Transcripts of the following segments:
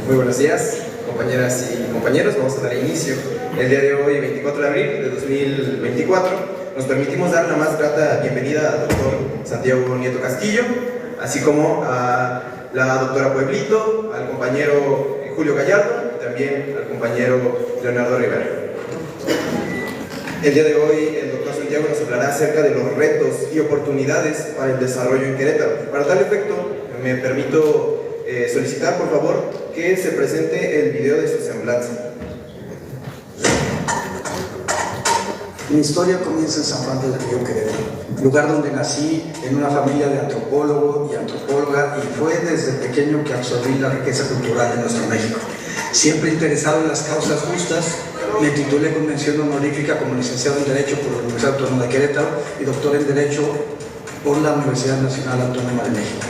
Muy buenos días, compañeras y compañeros. Vamos a dar inicio. El día de hoy, 24 de abril de 2024, nos permitimos dar la más grata bienvenida al doctor Santiago Nieto Castillo, así como a la doctora Pueblito, al compañero Julio Gallardo y también al compañero Leonardo Rivera. El día de hoy, el doctor Santiago nos hablará acerca de los retos y oportunidades para el desarrollo en Querétaro. Para tal efecto, me permito solicitar, por favor, que se presente el video de su semblanza. Mi historia comienza en San Juan del Río, Querétaro, lugar donde nací en una familia de antropólogo y antropóloga, y fue desde pequeño que absorbí la riqueza cultural de nuestro México. Siempre interesado en las causas justas, me titulé con mención honorífica como licenciado en Derecho por la Universidad Autónoma de Querétaro y doctor en Derecho por la Universidad Nacional Autónoma de México.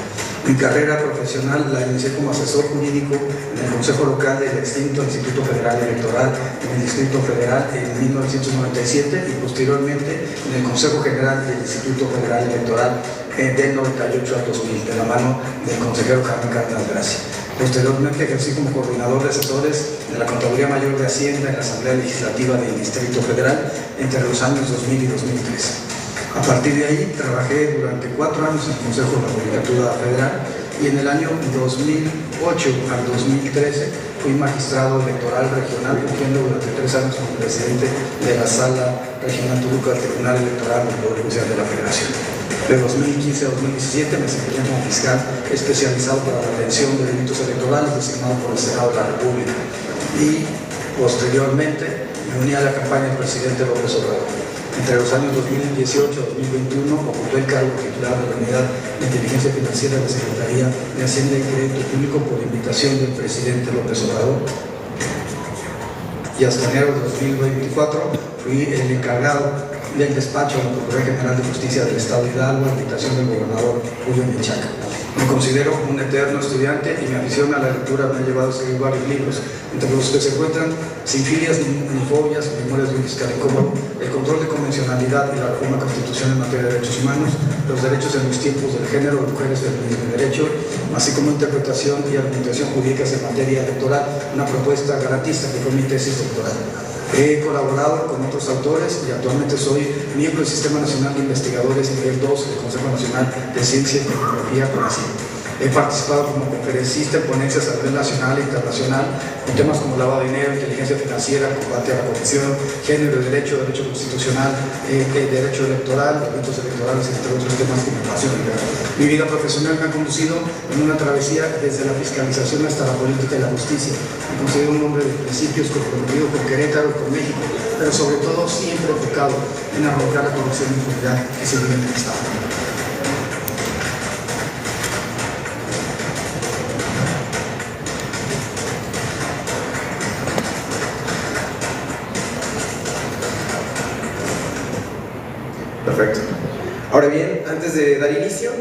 Mi carrera profesional la inicié como asesor jurídico en el Consejo Local del extinto Instituto Federal Electoral en el Distrito Federal en 1997 y posteriormente en el Consejo General del Instituto Federal Electoral del 98 al 2000, de la mano del consejero Carmen Cárdenas Gracia. Posteriormente ejercí como coordinador de asesores de la Contaduría Mayor de Hacienda en la Asamblea Legislativa del Distrito Federal entre los años 2000 y 2003. A partir de ahí trabajé durante 4 años en el Consejo de la Judicatura Federal y en el año 2008 al 2013 fui magistrado electoral regional, fungiendo durante 3 años como presidente de la Sala Regional Toluca del Tribunal Electoral del Poder Judicial de la Federación. De 2015 a 2017 me desempeñé como fiscal especializado para la atención de delitos electorales designado por el Senado de la República y posteriormente me uní a la campaña del presidente López Obrador. Entre los años 2018 y 2021 ocupé el cargo titular de la Unidad de Inteligencia Financiera de la Secretaría de Hacienda y Crédito Público por invitación del presidente López Obrador. Y hasta enero de 2024 fui el encargado del despacho de la Procuraduría General de Justicia del Estado de Hidalgo a invitación del gobernador Julio Menchaca. Me considero un eterno estudiante y mi afición a la lectura me ha llevado a escribir varios libros, entre los que se encuentran Sin filias ni fobias, Memorias de un fiscal incómodo, El control de convencionalidad y la reforma constitucional en materia de derechos humanos, Los derechos en los tiempos del género, Mujeres, feminismo y derecho, así como Interpretación y argumentación jurídicas en materia electoral, una propuesta garantista que fue mi tesis doctoral. He colaborado con otros autores y actualmente soy miembro del Sistema Nacional de Investigadores nivel 2 del Consejo Nacional de Ciencia y Tecnología, CONACYT. He participado como conferencista en ponencias a nivel nacional e internacional con temas como lavado de dinero, inteligencia financiera, combate a la corrupción, género, derecho constitucional, derecho electoral, delitos electorales, entre otros temas como información legal. Mi vida profesional me ha conducido en una travesía desde la fiscalización hasta la política y la justicia. Me considero un hombre de principios comprometido con Querétaro y con México, pero sobre todo siempre enfocado en arrancar la corrupción y impunidad que se vive en el Estado. Perfecto. Ahora bien, antes de dar inicio,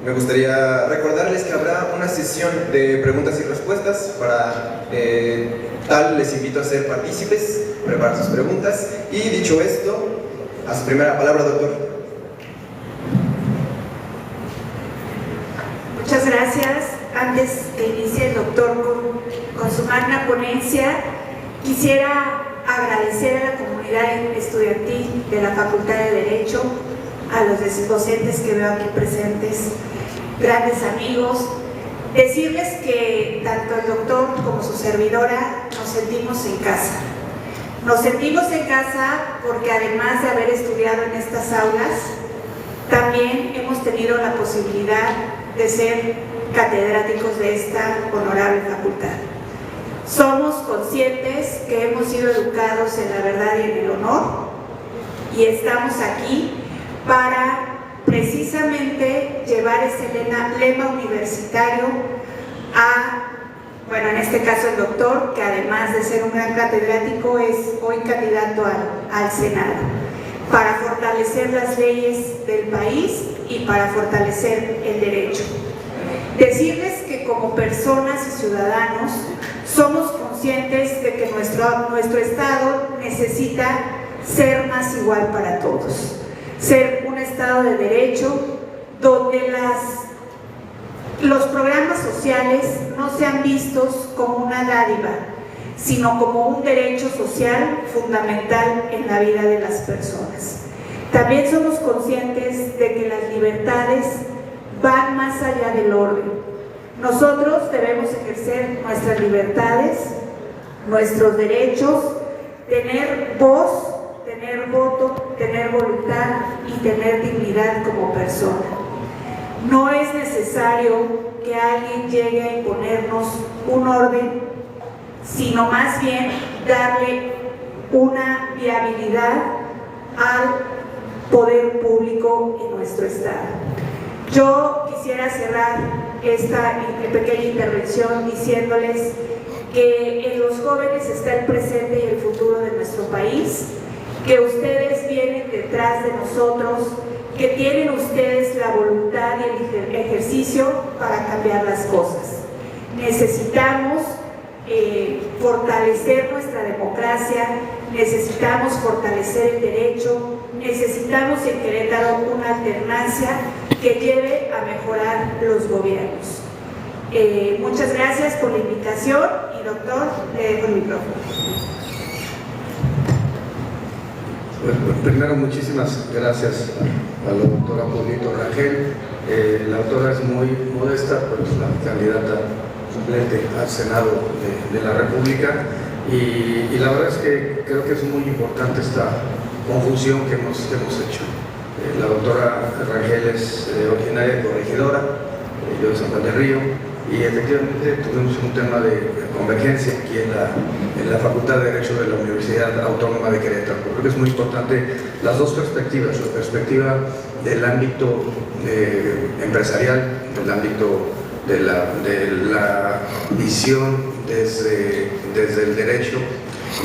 me gustaría recordarles que habrá una sesión de preguntas y respuestas. Para tal, les invito a ser partícipes, preparar sus preguntas. Y dicho esto, a su primera palabra, doctor. Muchas gracias. Antes que inicie el doctor con su magna ponencia, quisiera agradecer a la comunidad estudiantil de la Facultad de Derecho, a los docentes que veo aquí presentes, grandes amigos, decirles que tanto el doctor como su servidora nos sentimos en casa. Nos sentimos en casa porque además de haber estudiado en estas aulas, también hemos tenido la posibilidad de ser catedráticos de esta honorable facultad. Somos conscientes que hemos sido educados en la verdad y en el honor y estamos aquí para precisamente llevar ese lema universitario en este caso el doctor, que además de ser un gran catedrático es hoy candidato al Senado, para fortalecer las leyes del país y para fortalecer el derecho. Decirles que como personas y ciudadanos somos conscientes de que nuestro Estado necesita ser más igual para todos, ser un Estado de derecho donde las los programas sociales no sean vistos como una dádiva, sino como un derecho social fundamental en la vida de las personas. También somos conscientes de que las libertades van más allá del orden. Nosotros debemos ejercer nuestras libertades, nuestros derechos, tener voz, tener voto, tener voluntad y tener dignidad como persona. No es necesario que alguien llegue a imponernos un orden, sino más bien darle una viabilidad al poder público en nuestro estado. Yo quisiera cerrar esta pequeña intervención diciéndoles que en los jóvenes está el presente y el futuro de nuestro país, que ustedes vienen detrás de nosotros, que tienen ustedes la voluntad y el ejercicio para cambiar las cosas. Necesitamos fortalecer nuestra democracia, necesitamos fortalecer el derecho, necesitamos en Querétaro una alternancia que lleve a mejorar los gobiernos. Muchas gracias por la invitación y doctor, le dejo el micrófono. Bueno, primero, muchísimas gracias a la doctora Polito Rangel. La autora es muy modesta, pero es la candidata suplente al Senado de la República y la verdad es que creo que es muy importante esta conjunción que hemos hecho. La doctora Rangel es originaria de Corregidora, yo de San Juan del Río, y efectivamente tuvimos un tema de convergencia aquí en la Facultad de Derecho de la Universidad Autónoma de Querétaro. Creo que es muy importante las dos perspectivas, la perspectiva del ámbito empresarial, del ámbito de la visión desde el derecho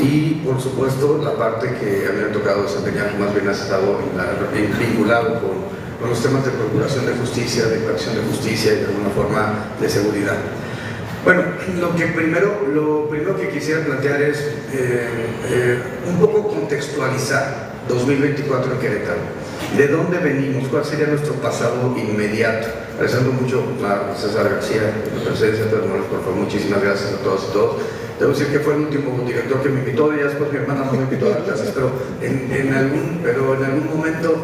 y, por supuesto, la parte que a mí me ha tocado desempeñar, más bien ha estado vinculado con los temas de procuración de justicia, de coacción de justicia y de alguna forma de seguridad. Bueno, lo primero que quisiera plantear es un poco contextualizar 2024 en Querétaro. ¿De dónde venimos? ¿Cuál sería nuestro pasado inmediato? Agradeciendo mucho a César García, la presencia de Pedro Morales, por favor, muchísimas gracias a todos y todos. Debo decir que fue el último director que me invitó, y ya después mi hermana no me invitó a dar clases, pero en algún momento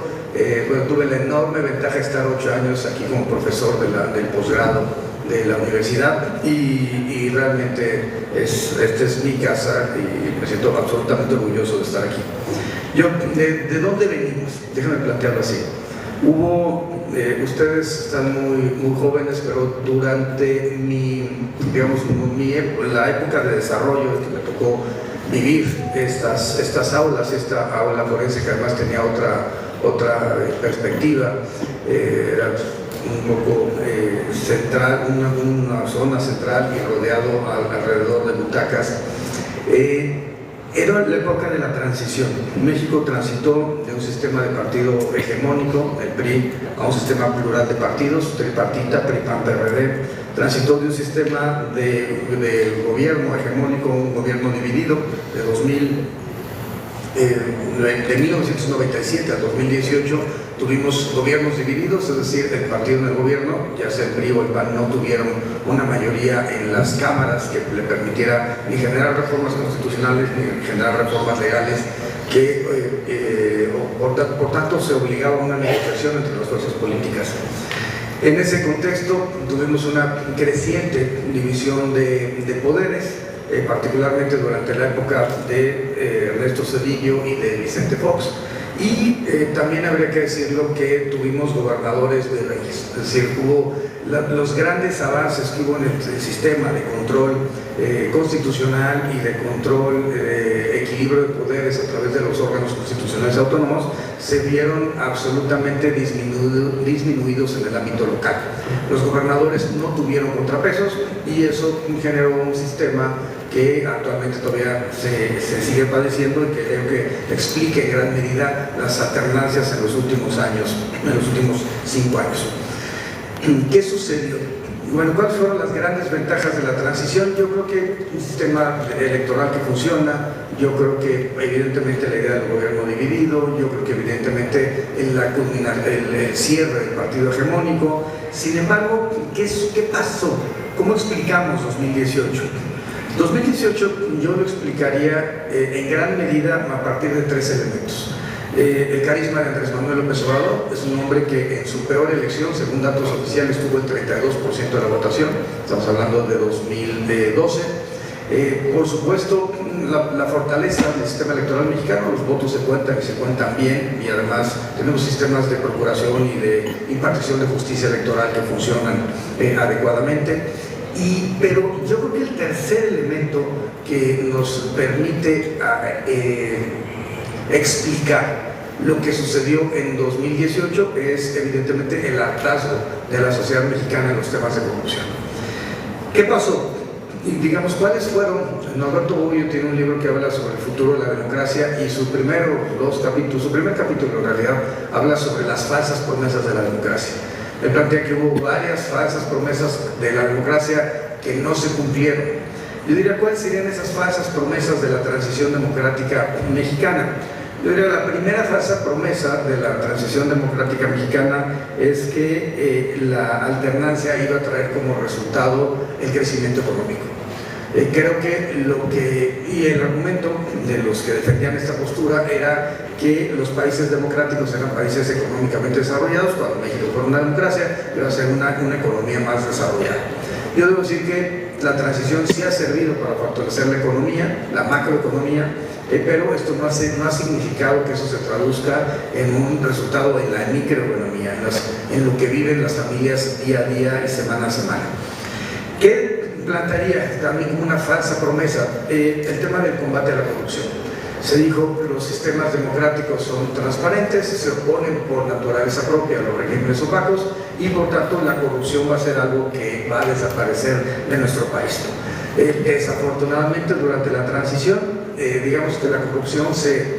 bueno, tuve la enorme ventaja de estar 8 años aquí como profesor del posgrado de la universidad y realmente esta es mi casa y me siento absolutamente orgulloso de estar aquí. ¿De dónde venimos? Déjame plantearlo así. Ustedes están muy jóvenes, pero durante la época de desarrollo que me tocó vivir estas aulas, esta aula forense que además tenía otra perspectiva, era un poco central, una zona central y rodeado alrededor de butacas. Era la época de la transición. México transitó de un sistema de partido hegemónico, el PRI, a un sistema plural de partidos, tripartita, PRI, PAN, PRD. Transitó de un sistema de gobierno hegemónico a un gobierno dividido de 1997 a 2018 tuvimos gobiernos divididos, es decir, el partido en el gobierno, ya sea el PRI o el PAN, no tuvieron una mayoría en las cámaras que le permitiera ni generar reformas constitucionales ni generar reformas legales, por tanto se obligaba a una negociación entre las fuerzas políticas. En ese contexto tuvimos una creciente división de poderes, particularmente durante la época de Ernesto Zedillo y de Vicente Fox. Y también habría que decirlo que tuvimos gobernadores de reyes, es decir, hubo los grandes avances que hubo en el sistema de control constitucional y de control, equilibrio de poderes a través de los órganos constitucionales autónomos, se vieron absolutamente disminuidos en el ámbito local. Los gobernadores no tuvieron contrapesos y eso generó un sistema que actualmente todavía se sigue padeciendo y que creo que explica en gran medida las alternancias en los últimos años, en los últimos 5 años. ¿Qué sucedió? Bueno, ¿cuáles fueron las grandes ventajas de la transición? Yo creo que un sistema electoral que funciona, yo creo que evidentemente la idea del gobierno dividido, yo creo que evidentemente el cierre del partido hegemónico, Sin embargo, ¿qué pasó? ¿Cómo explicamos 2018? 2018 yo lo explicaría en gran medida a partir de 3 elementos. El carisma de Andrés Manuel López Obrador es un hombre que en su peor elección, según datos oficiales, tuvo el 32% de la votación, estamos hablando de 2012. Por supuesto, la fortaleza del sistema electoral mexicano, los votos se cuentan y se cuentan bien, y además tenemos sistemas de procuración y de impartición de justicia electoral que funcionan adecuadamente. Pero yo creo que el tercer elemento que nos permite explicar lo que sucedió en 2018 es evidentemente el hartazgo de la sociedad mexicana en los temas de corrupción. ¿Qué pasó? Y digamos, ¿cuáles fueron? Norberto Bobbio tiene un libro que habla sobre el futuro de la democracia y su primer capítulo en realidad habla sobre las falsas promesas de la democracia. Él plantea que hubo varias falsas promesas de la democracia que no se cumplieron. Yo diría, ¿cuáles serían esas falsas promesas de la transición democrática mexicana? Yo diría, la primera falsa promesa de la transición democrática mexicana es que la alternancia iba a traer como resultado el crecimiento económico. Creo que y el argumento de los que defendían esta postura era que los países democráticos eran países económicamente desarrollados, cuando México fue una democracia, iba a ser una economía más desarrollada. Yo debo decir que la transición sí ha servido para fortalecer la economía, la macroeconomía, pero esto no ha significado que eso se traduzca en un resultado en la microeconomía, en lo que viven las familias día a día y semana a semana. ¿Qué plantearía también como una falsa promesa? El tema del combate a la corrupción. Se dijo que los sistemas democráticos son transparentes, se oponen por naturaleza propia a los regímenes opacos y por tanto la corrupción va a ser algo que va a desaparecer de nuestro país. Desafortunadamente durante la transición, digamos que la corrupción se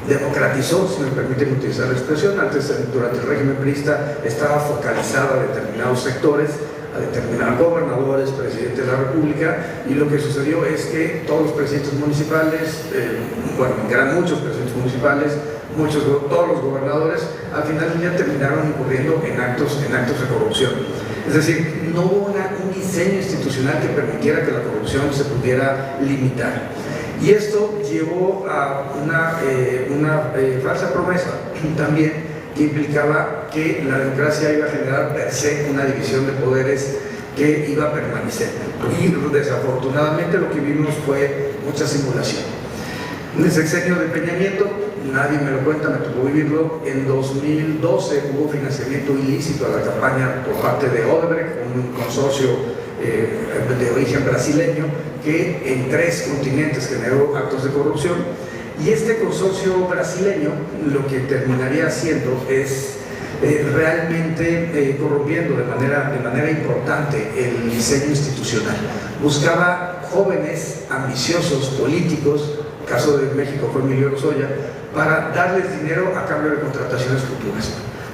democratizó, si me permiten utilizar la expresión. Antes, durante el régimen priista, estaba focalizada a determinados sectores, a determinados gobernadores, presidente de la República, y lo que sucedió es que todos los presidentes municipales, muchos presidentes municipales, todos los gobernadores, al final del día terminaron incurriendo en actos de corrupción. Es decir, no hubo un diseño institucional que permitiera que la corrupción se pudiera limitar. Y esto llevó a una falsa promesa también, que implicaba que la democracia iba a generar per se una división de poderes que iba a permanecer. Y desafortunadamente lo que vimos fue mucha simulación. En el sexenio de Peña Nieto, nadie me lo cuenta, me tocó vivirlo, en 2012 hubo financiamiento ilícito a la campaña por parte de Odebrecht, un consorcio de origen brasileño que en 3 continentes generó actos de corrupción. Y este consorcio brasileño lo que terminaría haciendo es realmente corrompiendo de manera importante el diseño institucional. Buscaba jóvenes ambiciosos políticos, el caso de México fue Emilio Lozoya, para darles dinero a cambio de contrataciones futuras.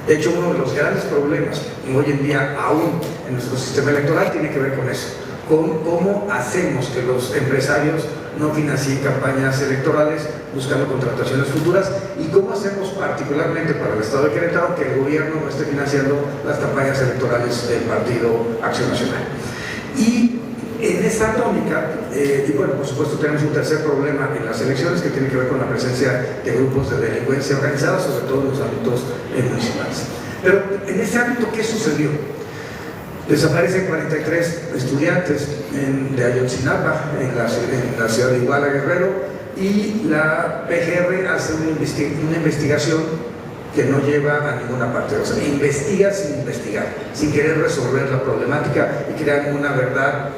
De hecho, uno de los grandes problemas hoy en día aún en nuestro sistema electoral tiene que ver con eso, con cómo hacemos que los empresarios no financien campañas electorales buscando contrataciones futuras, y cómo hacemos particularmente para el estado de Querétaro que el gobierno no esté financiando las campañas electorales del Partido Acción Nacional. Y en esta tónica, por supuesto tenemos un tercer problema en las elecciones que tiene que ver con la presencia de grupos de delincuencia organizada, sobre todo en los ámbitos municipales. Pero en ese ámbito, ¿qué sucedió? Desaparecen 43 estudiantes de Ayotzinapa, en la ciudad de Iguala, Guerrero, y la PGR hace una investigación que no lleva a ninguna parte. O sea, investiga sin investigar, sin querer resolver la problemática, y crean una verdad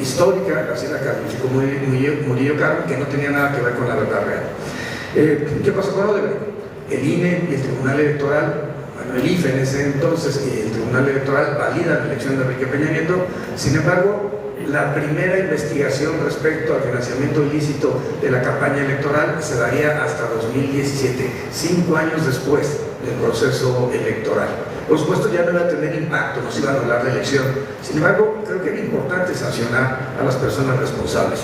histórica, así la calificó Murillo Karam, que no tenía nada que ver con la verdad real. ¿Qué pasó con Odebrecht? El INE y el Tribunal Electoral, el IFE en ese entonces, y el Tribunal Electoral validan la elección de Enrique Peña Nieto. Sin embargo, la primera investigación respecto al financiamiento ilícito de la campaña electoral se daría hasta 2017, 5 años después del proceso electoral. Por supuesto, ya no iba a tener impacto, no se iba a anular la elección. Sin embargo, creo que era importante sancionar a las personas responsables.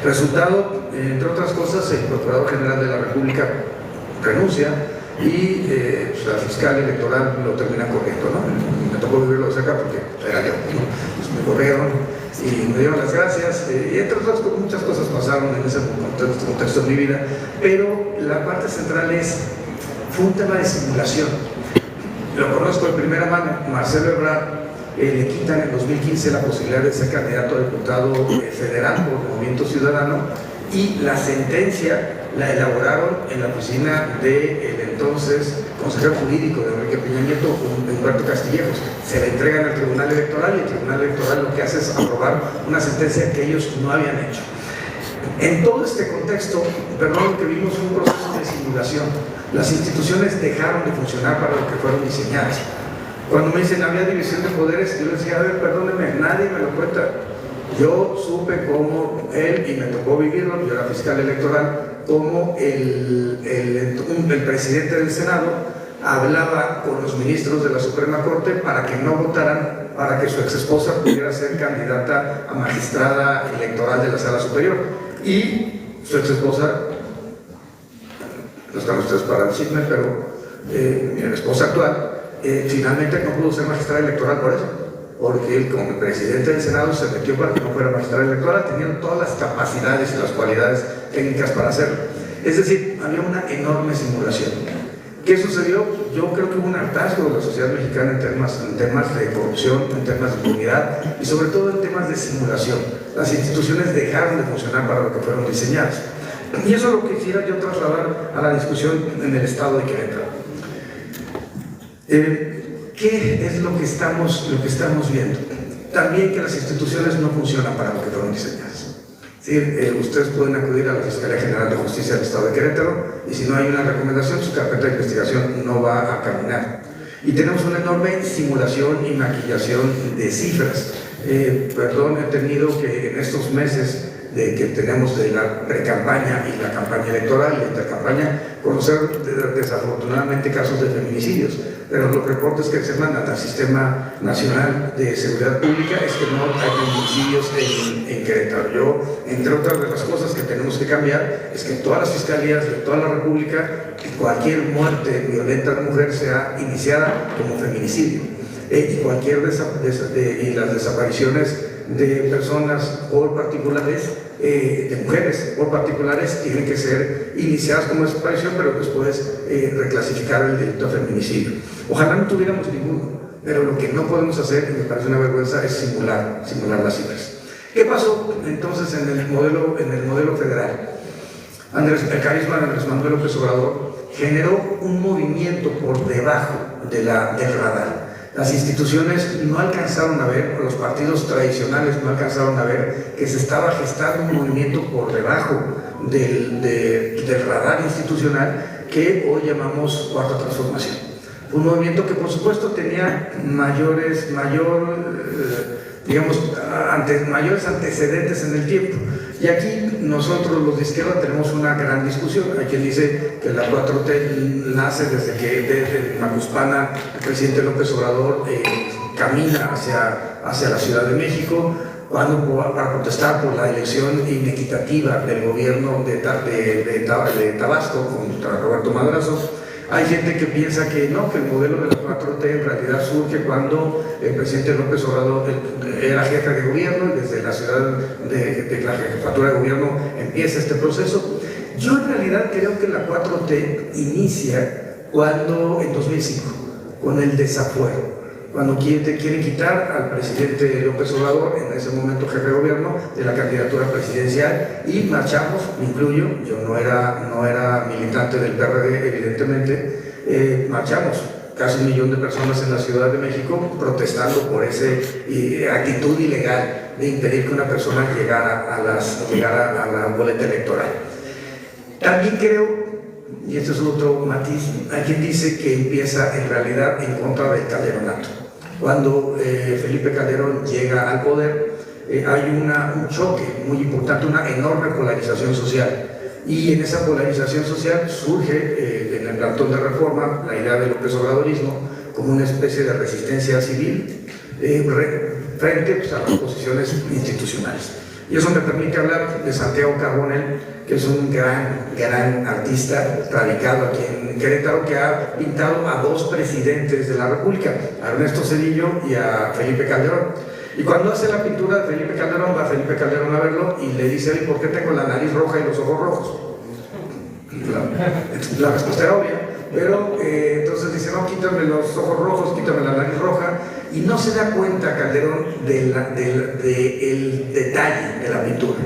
Resultado, entre otras cosas, el Procurador General de la República renuncia. y pues, la fiscal electoral lo termina corriendo, ¿no? Me tocó vivirlo de cerca porque era yo, ¿no? Pues me corrieron y me dieron las gracias, y entre otras muchas cosas pasaron en ese contexto de mi vida, pero la parte central fue un tema de simulación. Lo conozco de primera mano. Marcelo Ebrard le quitan en 2015 la posibilidad de ser candidato a diputado federal por Movimiento Ciudadano, y la sentencia la elaboraron en la oficina del entonces consejero jurídico de Enrique Peña Nieto, Humberto Castillejos. Se le entregan al Tribunal Electoral, y el Tribunal Electoral lo que hace es aprobar una sentencia que ellos no habían hecho. En todo este contexto, perdón, que vimos un proceso de simulación. Las instituciones dejaron de funcionar para lo que fueron diseñadas. Cuando me dicen había división de poderes, yo les decía, a ver, perdónenme, nadie me lo cuenta. Yo supe cómo él, y me tocó vivirlo, yo era fiscal electoral, cómo el presidente del Senado hablaba con los ministros de la Suprema Corte para que no votaran para que su exesposa pudiera ser candidata a magistrada electoral de la Sala Superior. Y su exesposa, no están ustedes para decirme, pero mi esposa actual, finalmente no pudo ser magistrada electoral por eso, porque él, como presidente del Senado, se metió para que no fuera magistrada electoral, teniendo todas las capacidades y las cualidades técnicas para hacerlo. Es decir, había una enorme simulación. ¿Qué sucedió? Yo creo que hubo un hartazgo de la sociedad mexicana en temas de corrupción, en temas de impunidad y sobre todo en temas de simulación. Las instituciones dejaron de funcionar para lo que fueron diseñadas. Y eso lo quisiera yo trasladar a la discusión en el estado de Querétaro. ¿Qué es lo que estamos viendo? También que las instituciones no funcionan para lo que fueron diseñadas. ¿Sí? Ustedes pueden acudir a la Fiscalía General de Justicia del Estado de Querétaro, y si no hay una recomendación, su carpeta de investigación no va a caminar. Y tenemos una enorme simulación y maquillación de cifras. Perdón, he tenido que en estos meses de que tenemos de la pre-campaña y la campaña electoral y la intercampaña, conocer desafortunadamente casos de feminicidios, pero los reportes que se mandan al Sistema Nacional de Seguridad Pública es que no hay feminicidios en Querétaro. Yo, entre otras de las cosas que tenemos que cambiar, es que en todas las fiscalías de toda la República, cualquier muerte violenta de mujer sea iniciada como feminicidio, y y las desapariciones de personas por particulares, de mujeres por particulares, tienen que ser iniciadas como desaparición, pero después reclasificar el delito de feminicidio. Ojalá no tuviéramos ninguno, pero lo que no podemos hacer, y me parece una vergüenza, es simular las cifras. ¿Qué pasó entonces en el modelo federal? El carisma de Andrés Manuel López Obrador generó un movimiento por debajo del radar. Las instituciones no alcanzaron a ver, los partidos tradicionales no alcanzaron a ver que se estaba gestando un movimiento por debajo del radar institucional que hoy llamamos Cuarta Transformación. Un movimiento que por supuesto tenía mayores antecedentes en el tiempo. Y aquí nosotros los de izquierda tenemos una gran discusión. Hay quien dice que la 4T nace desde que Macuspana, el presidente López Obrador, camina hacia la Ciudad de México para protestar por la elección inequitativa del gobierno de Tabasco contra Roberto Madrazo. Hay gente que piensa que no, que el modelo de la 4T en realidad surge cuando el presidente López Obrador era jefe de gobierno, y desde la ciudad de la jefatura de gobierno empieza este proceso. Yo en realidad creo que la 4T inicia en 2005, con el desafuero, cuando quieren quitar al presidente López Obrador, en ese momento jefe de gobierno, de la candidatura presidencial, y marchamos, me incluyo, yo no era militante del PRD, evidentemente, marchamos casi 1 millón de personas en la Ciudad de México protestando por esa actitud ilegal de impedir que una persona llegara a la boleta electoral. También creo, y este es otro matiz, hay quien dice que empieza en realidad en contra del calderonato. Cuando Felipe Calderón llega al poder, hay un choque muy importante, una enorme polarización social. Y en esa polarización social surge en el plantón de Reforma la idea del López Obradorismo como una especie de resistencia civil frente a las posiciones institucionales. Y eso me permite hablar de Santiago Carbonell, que es un gran artista radicado aquí en Querétaro, que ha pintado a 2 presidentes de la República, a Ernesto Zedillo y a Felipe Calderón. Y cuando hace la pintura de Felipe Calderón, va Felipe Calderón a verlo y le dice: ¿y por qué tengo la nariz roja y los ojos rojos? La respuesta era obvia, pero entonces dice: no, quítame los ojos rojos, quítame la nariz roja. Y no se da cuenta Calderón del detalle de la pintura.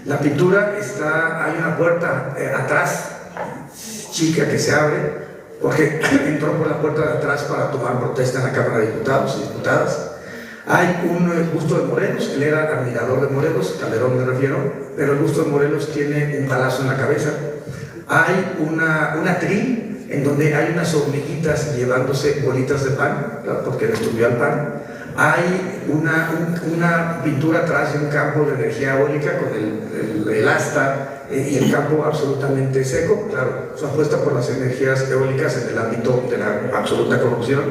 La pintura hay una puerta atrás, chica, que se abre, porque entró por la puerta de atrás para tomar protesta en la Cámara de Diputados y Diputadas. Hay un busto de Morelos, él era admirador de Morelos, Calderón me refiero, pero el busto de Morelos tiene un balazo en la cabeza. Hay un atril en donde hay unas hormiguitas llevándose bolitas de pan, ¿verdad?, porque le estudió al pan. Hay una pintura atrás de un campo de energía eólica con el asta y el campo absolutamente seco. Claro, su apuesta por las energías eólicas en el ámbito de la absoluta corrupción.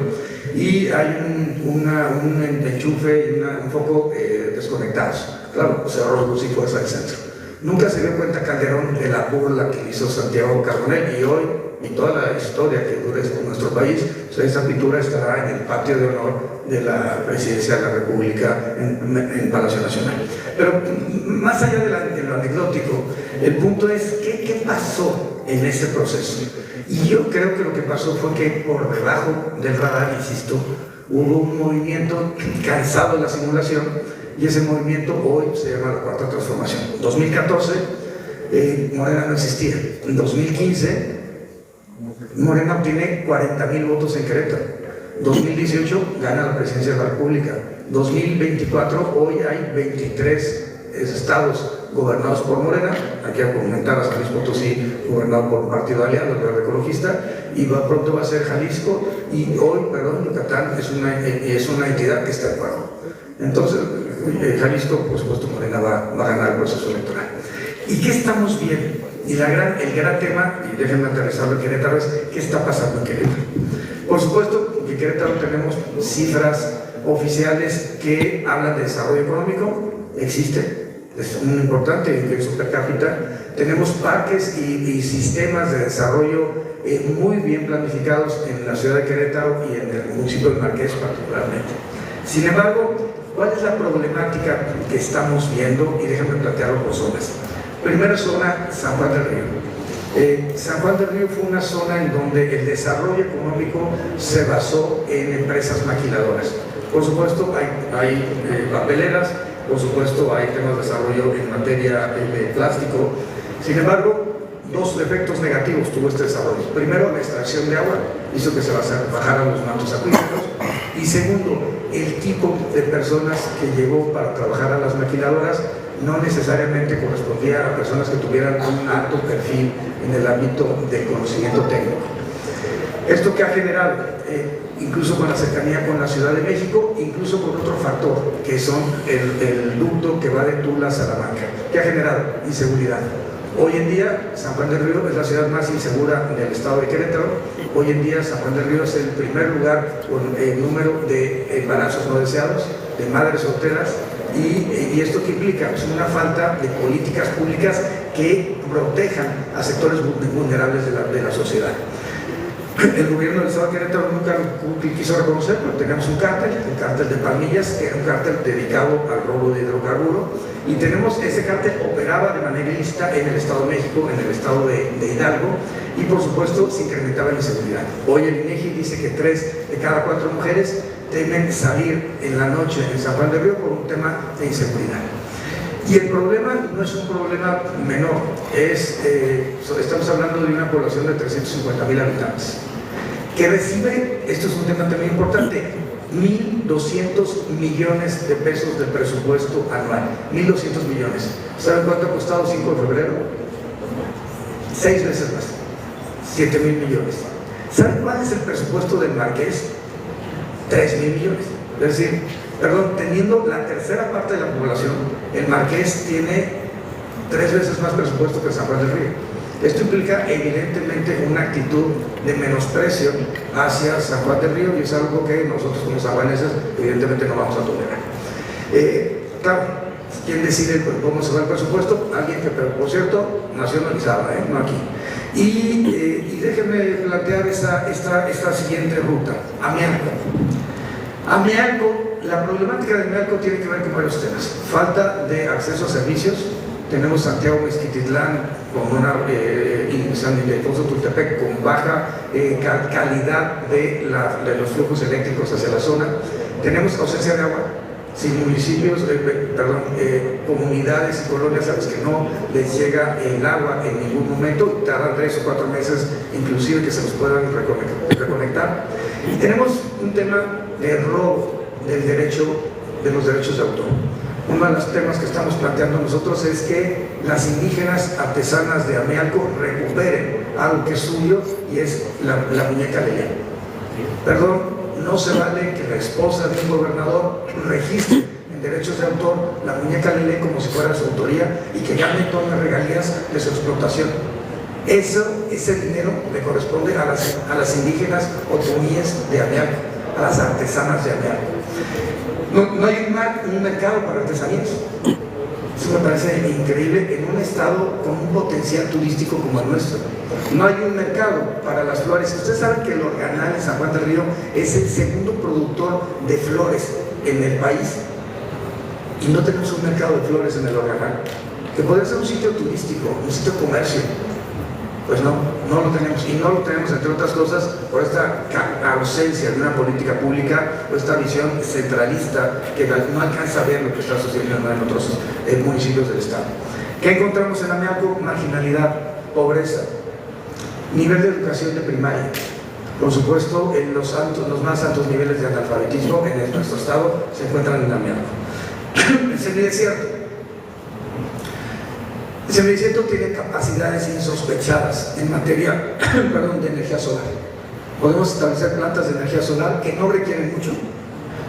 Y hay un enchufe y un foco desconectados. Claro, cerró luz y fuerza del centro. Nunca se dio cuenta Calderón de la burla que hizo Santiago Carbonell, y hoy, y toda la historia que dure en nuestro país, esa pintura estará en el patio de honor de la Presidencia de la República en Palacio Nacional. Pero más allá de lo anecdótico, el punto es ¿qué pasó en ese proceso? Y yo creo que lo que pasó fue que por debajo del radar, insisto, hubo un movimiento cansado de la simulación, y ese movimiento hoy se llama la Cuarta Transformación. En 2014 Morena no existía. En 2015 Morena obtiene 40,000 votos en Querétaro. 2018 gana la presidencia de la República. 2024 hoy hay 23 estados gobernados por Morena. Aquí a comentar a San Luis Potosí, gobernado por un partido aliado, el Verde Ecologista, y pronto va a ser Jalisco, y hoy, Yucatán es una entidad que está de acuerdo. Entonces, Jalisco, por supuesto, Morena va a ganar el proceso electoral. ¿Y qué estamos viendo? Y el gran tema, y déjenme aterrizarlo en Querétaro, es ¿qué está pasando en Querétaro? Por supuesto, en Querétaro tenemos cifras oficiales que hablan de desarrollo económico, existe, es muy importante, ingreso per cápita. Tenemos parques y sistemas de desarrollo muy bien planificados en la ciudad de Querétaro y en el municipio de Marqués particularmente. Sin embargo, ¿cuál es la problemática que estamos viendo? Y déjenme plantearlo por zonas. Primera zona, San Juan del Río. San Juan del Río fue una zona en donde el desarrollo económico se basó en empresas maquiladoras. Por supuesto, hay papeleras, por supuesto, hay temas de desarrollo en materia de plástico. Sin embargo, 2 efectos negativos tuvo este desarrollo. Primero, la extracción de agua hizo que se bajaran los mantos acuíferos. Y segundo, el tipo de personas que llegó para trabajar a las maquiladoras no necesariamente correspondía a personas que tuvieran un alto perfil en el ámbito del conocimiento técnico. Esto que ha generado, incluso con la cercanía con la Ciudad de México, incluso con otro factor, que son el ducto que va de Tula a Salamanca, que ha generado inseguridad. Hoy en día, San Juan del Río es la ciudad más insegura del estado de Querétaro. Hoy en día, San Juan del Río es el primer lugar con el número de embarazos no deseados, de madres solteras, y esto que implica pues, una falta de políticas públicas que protejan a sectores vulnerables de la sociedad. El gobierno del estado de Querétaro nunca quiso reconocer, pero tenemos un cártel, el cártel de Palmillas, que era un cártel dedicado al robo de hidrocarburo, y tenemos ese cártel operaba de manera ilícita en el Estado de México, en el estado de Hidalgo, y por supuesto se incrementaba la inseguridad. Hoy el INEGI dice que 3 de cada 4 mujeres temen salir en la noche en San Juan del Río por un tema de inseguridad. Y el problema no es un problema menor, estamos hablando de una población de 350,000 habitantes, que recibe, esto es un tema también importante, 1.200 millones de pesos de presupuesto anual, 1.200 millones. ¿Saben cuánto ha costado 5 de febrero? 6 veces más, 7,000 millones. ¿Saben cuál es el presupuesto del Marqués? 3,000 millones. Es decir, teniendo la tercera parte de la población, el Marqués tiene 3 veces más presupuesto que San Juan del Río. Esto implica evidentemente una actitud de menosprecio hacia San Juan del Río, y es algo que nosotros como sanjuaneses evidentemente no vamos a tolerar. Claro, ¿Quién decide cómo se va el presupuesto? Alguien que, pero por cierto, nacionalizada, no aquí. Y déjenme plantear esta siguiente ruta. Amialco, la problemática de Amialco tiene que ver con varios temas. Falta de acceso a servicios. Tenemos Santiago Mezquititlán con una San Ildefonso Tultepec con baja calidad de los flujos eléctricos hacia la zona. Tenemos ausencia de agua, sin municipios, comunidades y colonias a las que no les llega el agua en ningún momento, y tardan 3 o 4 meses inclusive que se los puedan reconectar. Y tenemos un tema de robo de los derechos de autor. Uno de los temas que estamos planteando nosotros es que las indígenas artesanas de Amialco recuperen algo que es suyo, y es la muñeca Lelé. Perdón, no se vale que la esposa de un gobernador registre en derechos de autor la muñeca Lelé como si fuera su autoría y que gane todas las regalías de su explotación. Ese dinero le corresponde a las indígenas otomíes de Amialco, a las artesanas de Amialco. No hay un mercado para artesanías. Eso me parece increíble en un estado con un potencial turístico como el nuestro. No hay un mercado para las flores. Ustedes saben que el Organal en San Juan del Río es el segundo productor de flores en el país, y no tenemos un mercado de flores en el Organal, que podría ser un sitio turístico, un sitio de comercio. Pues no lo tenemos, y no lo tenemos, entre otras cosas, por esta ausencia de una política pública, o esta visión centralista que no alcanza a ver lo que está sucediendo en otros municipios del estado. ¿Qué encontramos en Amialco? Marginalidad, pobreza, nivel de educación de primaria. Por supuesto, en los más altos niveles de analfabetismo en nuestro estado se encuentran en Amialco. El semidesierto. El semidesierto tiene capacidades insospechadas en materia de energía solar. Podemos establecer plantas de energía solar que no requieren mucho,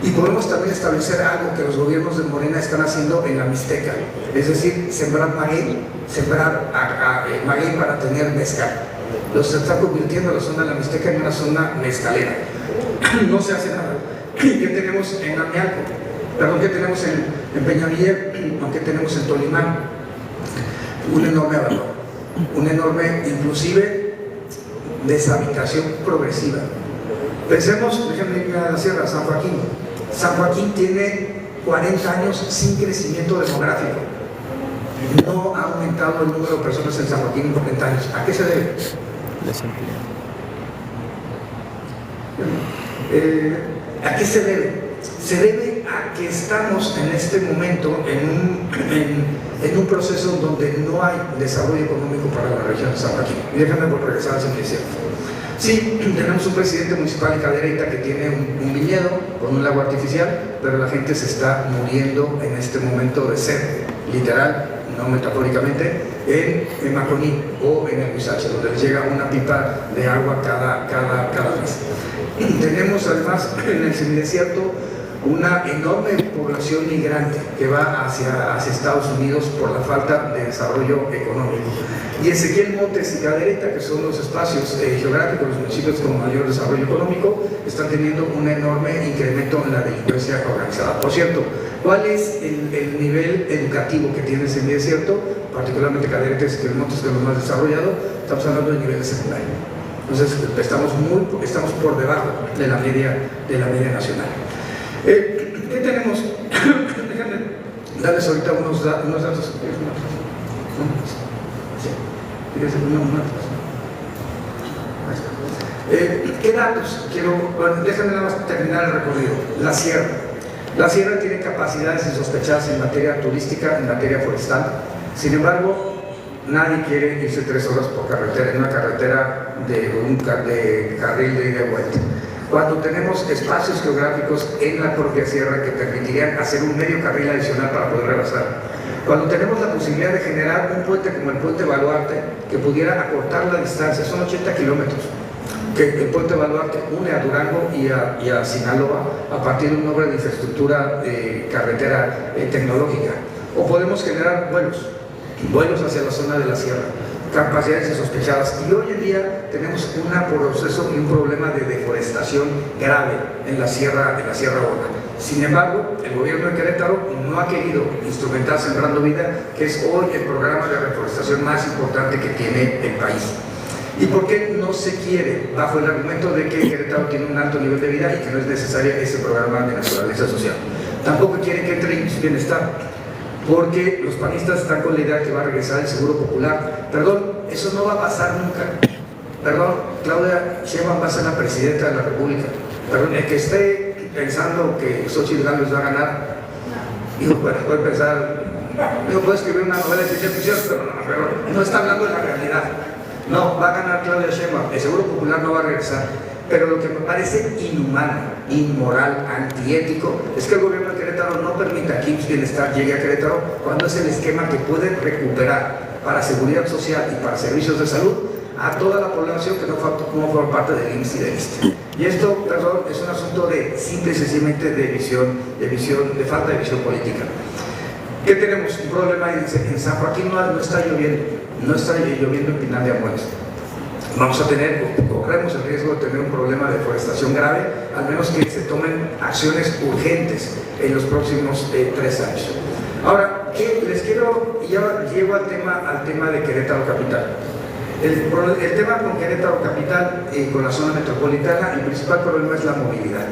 y podemos también establecer algo que los gobiernos de Morena están haciendo en la Mixteca, es decir, sembrar maguey para tener mezcal. Se está convirtiendo la zona de la Mixteca en una zona mezcalera. No se hace nada. ¿Qué tenemos en Amialco? ¿Qué tenemos en Peñaviller? ¿Qué tenemos en Tolimán? Un enorme abandono, un enorme, inclusive, deshabitación progresiva. Pensemos, déjenme irme a la sierra, San Joaquín. San Joaquín tiene 40 años sin crecimiento demográfico. No ha aumentado el número de personas en San Joaquín en 40 años. ¿A qué se debe? ¿A qué se debe? Se debe a que estamos en este momento en un proceso donde no hay desarrollo económico para la región de San Joaquín. Y déjame regresar al semidesierto. Sí, tenemos un presidente municipal de Cadereyta que tiene un viñedo con un lago artificial, pero la gente se está muriendo en este momento de sed, literal, no metafóricamente, en Maconí o en el Huizache, donde les llega una pipa de agua cada mes. Tenemos además en el semidesierto una enorme población migrante que va hacia Estados Unidos por la falta de desarrollo económico. Y Ezequiel Montes y Cadereyta, que son los espacios geográficos, los municipios con mayor desarrollo económico, están teniendo un enorme incremento en la delincuencia organizada. Por cierto, ¿cuál es el nivel educativo que tiene el semidesierto? Particularmente Cadereyta y Ezequiel Montes, que es lo más desarrollado, estamos hablando de nivel de secundaria. Entonces, estamos por debajo de la media nacional. ¿Qué tenemos? Déjame darles ahorita unos datos. ¿Qué datos? Déjenme nada más terminar el recorrido. La sierra tiene capacidades insospechadas en materia turística, en materia forestal. Sin embargo, nadie quiere irse 3 horas por carretera, en una carretera de carril de ida y vuelta. Cuando tenemos espacios geográficos en la propia sierra que permitirían hacer un medio carril adicional para poder rebasar. Cuando tenemos la posibilidad de generar un puente como el puente Baluarte, que pudiera acortar la distancia, son 80 kilómetros, que el puente Baluarte une a Durango y a Sinaloa a partir de una obra de infraestructura carretera tecnológica. O podemos generar vuelos hacia la zona de la sierra, capacidades insospechadas. Y hoy en día tenemos un proceso y un problema de deforestación grave en la Sierra Gorda. Sin embargo, el gobierno de Querétaro no ha querido instrumentar Sembrando Vida, que es hoy el programa de reforestación más importante que tiene el país. ¿Y por qué no se quiere? Bajo el argumento de que Querétaro tiene un alto nivel de vida y que no es necesario ese programa de naturaleza social. Tampoco quieren que entre IMSS Bienestar, porque los panistas están con la idea que va a regresar el Seguro Popular. Perdón, eso no va a pasar nunca. Perdón, Claudia Sheinbaum va a ser la presidenta de la República. Perdón, el que esté pensando que Xochitl Gálvez va a ganar, digo, bueno, puede pensar, digo, puede escribir una novela de ciencia ficción, pero no está hablando de la realidad. No, va a ganar Claudia Sheinbaum, el Seguro Popular no va a regresar. Pero lo que me parece inhumano, inmoral, antiético, es que el gobierno de Querétaro no permita que IMSS Bienestar llegue a Querétaro cuando es el esquema que puede recuperar para seguridad social y para servicios de salud a toda la población que no forma parte del IMSS y del ISSSTE. Y esto, perdón, es un asunto de simple y sencillamente de falta de visión política. ¿Qué tenemos? Un problema en San Joaquín, no está lloviendo en Pinal de Amuelas. Vamos a tener, corremos el riesgo de tener un problema de deforestación grave, al menos que se tomen acciones urgentes en los próximos 3 años. Ahora, les quiero, ya llego al tema de Querétaro Capital. El tema con Querétaro Capital, con la zona metropolitana, el principal problema es la movilidad.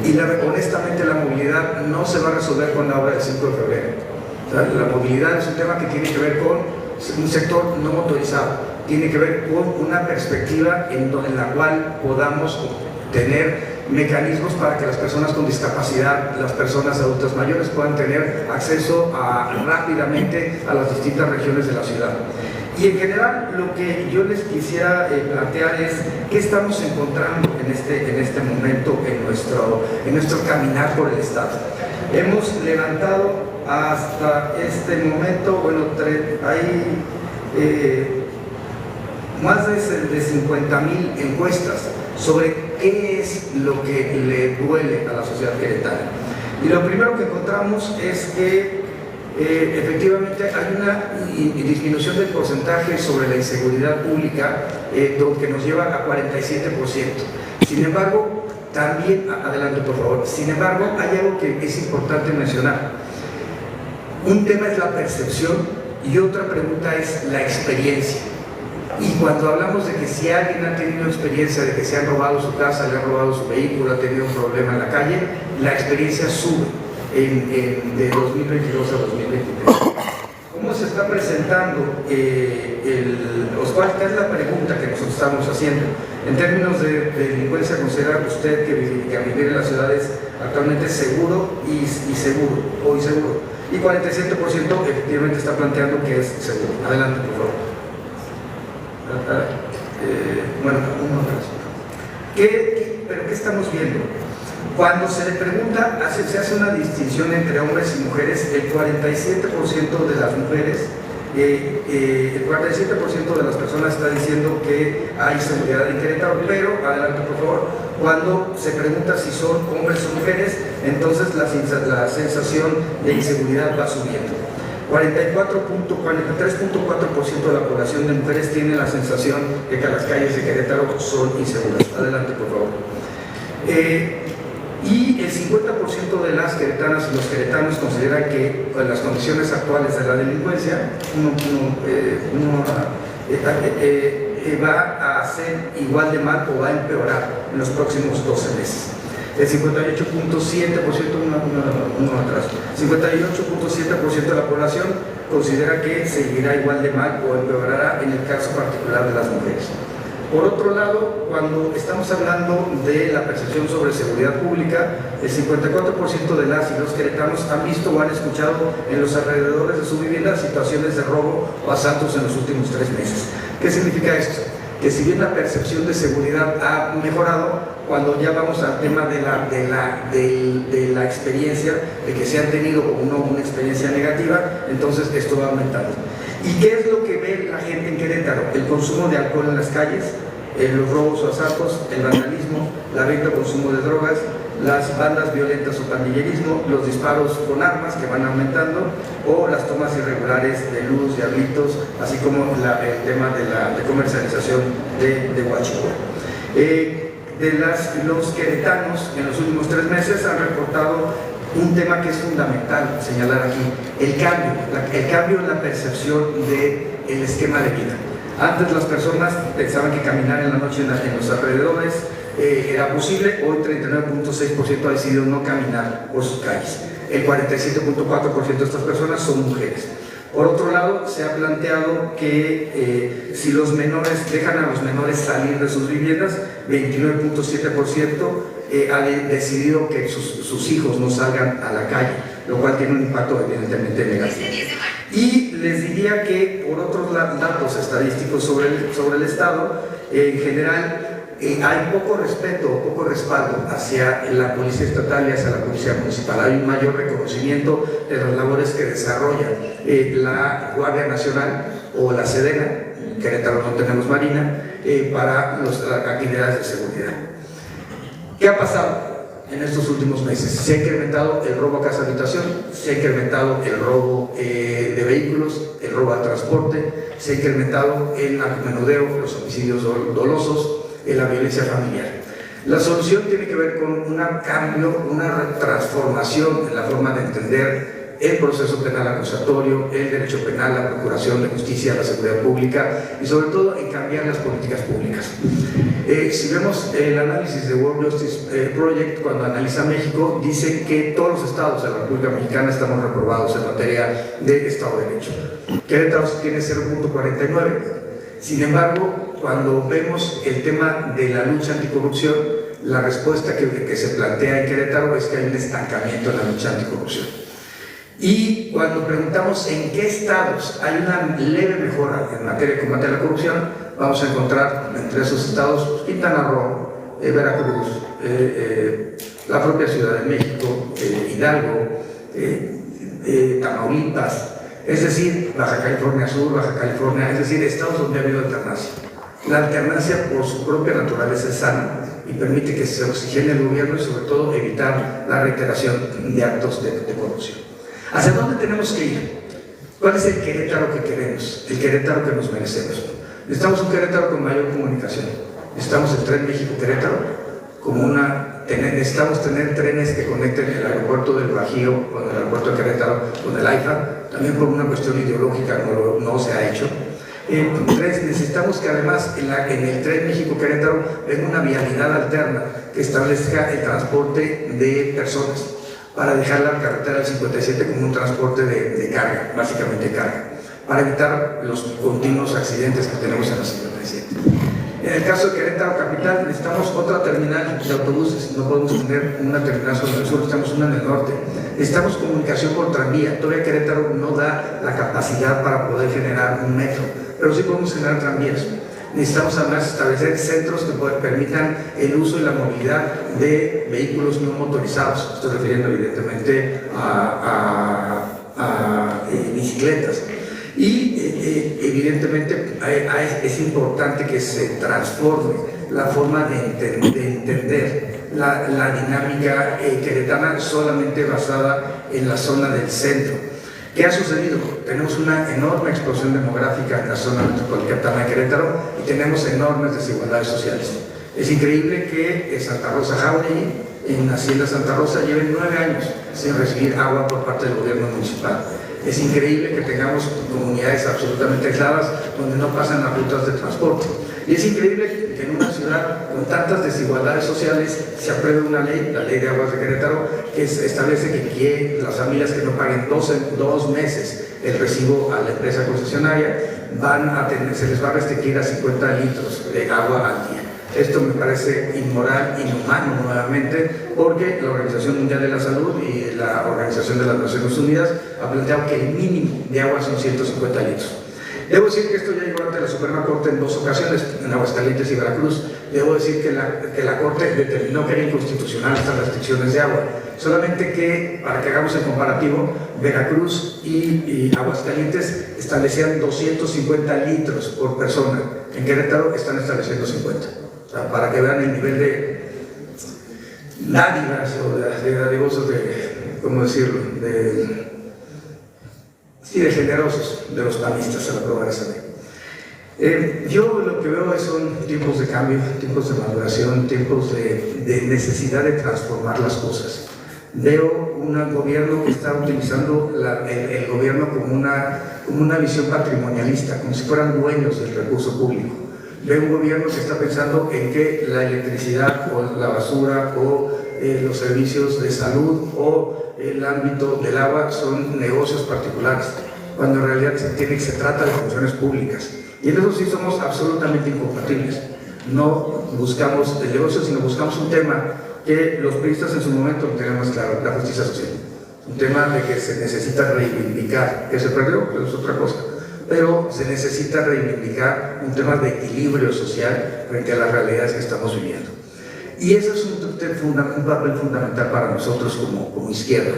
Y honestamente la movilidad no se va a resolver con la obra del 5 de febrero. O sea, la movilidad es un tema que tiene que ver con un sector no motorizado, tiene que ver con una perspectiva en la cual podamos tener mecanismos para que las personas con discapacidad, las personas adultas mayores puedan tener acceso rápidamente a las distintas regiones de la ciudad. Y en general lo que yo les quisiera plantear es qué estamos encontrando en este momento en nuestro caminar por el Estado. Hemos levantado hasta este momento, bueno, hay más de 50,000 encuestas sobre qué es lo que le duele a la sociedad queretana. Y lo primero que encontramos es que efectivamente hay una disminución del porcentaje sobre la inseguridad pública que nos lleva a 47%. Sin embargo, también, adelante por favor, sin embargo hay algo que es importante mencionar. Un tema es la percepción y otra pregunta es la experiencia. Y cuando hablamos de que si alguien ha tenido experiencia de que se han robado su casa, le han robado su vehículo, ha tenido un problema en la calle, la experiencia sube de 2022 a 2023. ¿Cómo se está presentando Osvaldo? Es la pregunta que nosotros estamos haciendo. En términos de delincuencia, ¿considera usted que vivir en las ciudades actualmente es seguro y seguro o inseguro? Y 47% efectivamente está planteando que es seguro. Adelante, por favor. Bueno, ¿pero qué estamos viendo? Cuando se le pregunta, se hace una distinción entre hombres y mujeres. El 47% de las mujeres, el 47% de las personas está diciendo que hay seguridad en Querétaro, pero, adelante por favor, cuando se pregunta si son hombres o mujeres, entonces la sensación de inseguridad va subiendo. 43.4% de la población de mujeres tiene la sensación de que las calles de Querétaro son inseguras. Adelante, por favor. Y el 50% de las queretanas y los queretanos consideran que en las condiciones actuales de la delincuencia va a ser igual de mal o va a empeorar en los próximos 12 meses. El 58.7%, 58.7% de la población considera que seguirá igual de mal o empeorará en el caso particular de las mujeres. Por otro lado, cuando estamos hablando de la percepción sobre seguridad pública, el 54% de las y los queretanos han visto o han escuchado en los alrededores de su vivienda situaciones de robo o asaltos en los últimos 3 meses. ¿Qué significa esto? Que si bien la percepción de seguridad ha mejorado, cuando ya vamos al tema de la experiencia, de que se han tenido una experiencia negativa, entonces esto va aumentando. ¿Y qué es lo que ve la gente en Querétaro? El consumo de alcohol en las calles, los robos o asaltos, el vandalismo, la venta o consumo de drogas, las bandas violentas o pandillerismo, los disparos con armas que van aumentando, o las tomas irregulares de luz, de diablitos, así como el tema de comercialización de huachicol. de los queretanos en los últimos 3 meses han reportado un tema que es fundamental señalar aquí: el cambio en la percepción del esquema de vida. Antes las personas pensaban que caminar en la noche en los alrededores era posible. Hoy 39.6% ha decidido no caminar por sus calles. El 47.4% de estas personas son mujeres. Por otro lado, se ha planteado que si los menores dejan a los menores salir de sus viviendas, 29.7% ha decidido que sus hijos no salgan a la calle, lo cual tiene un impacto evidentemente negativo. Y les diría que por otros datos estadísticos sobre el Estado, en general, hay poco respeto, poco respaldo hacia la policía estatal y hacia la policía municipal. Hay un mayor reconocimiento de las labores que desarrolla la Guardia Nacional o la Sedena. En Querétaro no tenemos Marina, para las actividades de seguridad. ¿Qué ha pasado en estos últimos meses? Se ha incrementado el robo a casa habitación, se ha incrementado el robo de vehículos, el robo al transporte, se ha incrementado el narcomenudeo, los homicidios dolosos, la violencia familiar. La solución tiene que ver con un cambio, una transformación en la forma de entender el proceso penal acusatorio, el derecho penal, la procuración de justicia, la seguridad pública y sobre todo en cambiar las políticas públicas. Si vemos el análisis de World Justice Project, cuando analiza México, dice que todos los estados de la República Mexicana estamos reprobados en materia de Estado de Derecho. Querétaro tiene 0.49. Sin embargo, cuando vemos el tema de la lucha anticorrupción, la respuesta que se plantea en Querétaro es que hay un estancamiento en la lucha anticorrupción. Y cuando preguntamos en qué estados hay una leve mejora en materia de combate a la corrupción, vamos a encontrar entre esos estados Quintana Roo, Veracruz, la propia Ciudad de México, Hidalgo, Tamaulipas, es decir, Baja California Sur, Baja California, es decir, estados donde ha habido alternancia. La alternancia por su propia naturaleza es sana y permite que se oxigene el gobierno y sobre todo evitar la reiteración de actos de corrupción. ¿Hacia dónde tenemos que ir? ¿Cuál es el Querétaro que queremos? El Querétaro que nos merecemos. Necesitamos un Querétaro con mayor comunicación. Necesitamos el tren México-Querétaro necesitamos tener trenes que conecten el aeropuerto del Bajío con el aeropuerto de Querétaro, con el AIFA. También por una cuestión ideológica no se ha hecho. Necesitamos que además en el tren México-Querétaro venga una vialidad alterna que establezca el transporte de personas para dejar la carretera del 57 como un transporte de carga, básicamente carga, para evitar los continuos accidentes que tenemos en la 57. En el caso de Querétaro Capital necesitamos otra terminal de autobuses, no podemos tener una terminal solo en el sur, necesitamos una en el norte. Necesitamos comunicación por tranvía. Todavía Querétaro no da la capacidad para poder generar un metro, pero sí podemos generar tranvías. Necesitamos además establecer centros que permitan el uso y la movilidad de vehículos no motorizados. Estoy refiriendo evidentemente a bicicletas. Y evidentemente es importante que se transforme la forma de entender la dinámica queretana solamente basada en la zona del centro. ¿Qué ha sucedido? Tenemos una enorme explosión demográfica en la zona metropolitana de Querétaro y tenemos enormes desigualdades sociales. Es increíble que en Santa Rosa Jauregui, en Hacienda Santa Rosa, lleven 9 años sin recibir agua por parte del gobierno municipal. Es increíble que tengamos comunidades absolutamente aisladas donde no pasan las rutas de transporte. Y es increíble que en una ciudad con tantas desigualdades sociales se apruebe una ley, la Ley de Aguas de Querétaro, que establece que las familias que no paguen 2 meses el recibo a la empresa concesionaria se les va a restringir a 50 litros de agua al día. Esto me parece inmoral, inhumano nuevamente, porque la Organización Mundial de la Salud y la Organización de las Naciones Unidas ha planteado que el mínimo de agua son 150 litros. Debo decir que esto ya llegó ante la Suprema Corte en 2 ocasiones, en Aguascalientes y Veracruz. Debo decir que la Corte determinó que era inconstitucional estas restricciones de agua. Solamente que, para que hagamos el comparativo, Veracruz y Aguascalientes establecían 250 litros por persona. En Querétaro están estableciendo 50. O sea, para que vean el nivel de dádivas o de dadivosos, ¿cómo decirlo?, de generosos de los panistas al aprobar esa ley. Yo lo que veo son tiempos de cambio, tiempos de maduración, tiempos de necesidad de transformar las cosas. Veo un gobierno que está utilizando el gobierno como una visión patrimonialista, como si fueran dueños del recurso público. Veo un gobierno que está pensando en que la electricidad o la basura o los servicios de salud o el ámbito del agua son negocios particulares, cuando en realidad se trata de funciones públicas. Y en eso sí somos absolutamente incompatibles. No buscamos el negocio, sino buscamos un tema que los periodistas en su momento tenemos claro, la justicia social. Un tema de que se necesita reivindicar, que se perdió, pero es otra cosa. Pero se necesita reivindicar un tema de equilibrio social frente a las realidades que estamos viviendo. Y eso es un papel fundamental para nosotros como izquierda.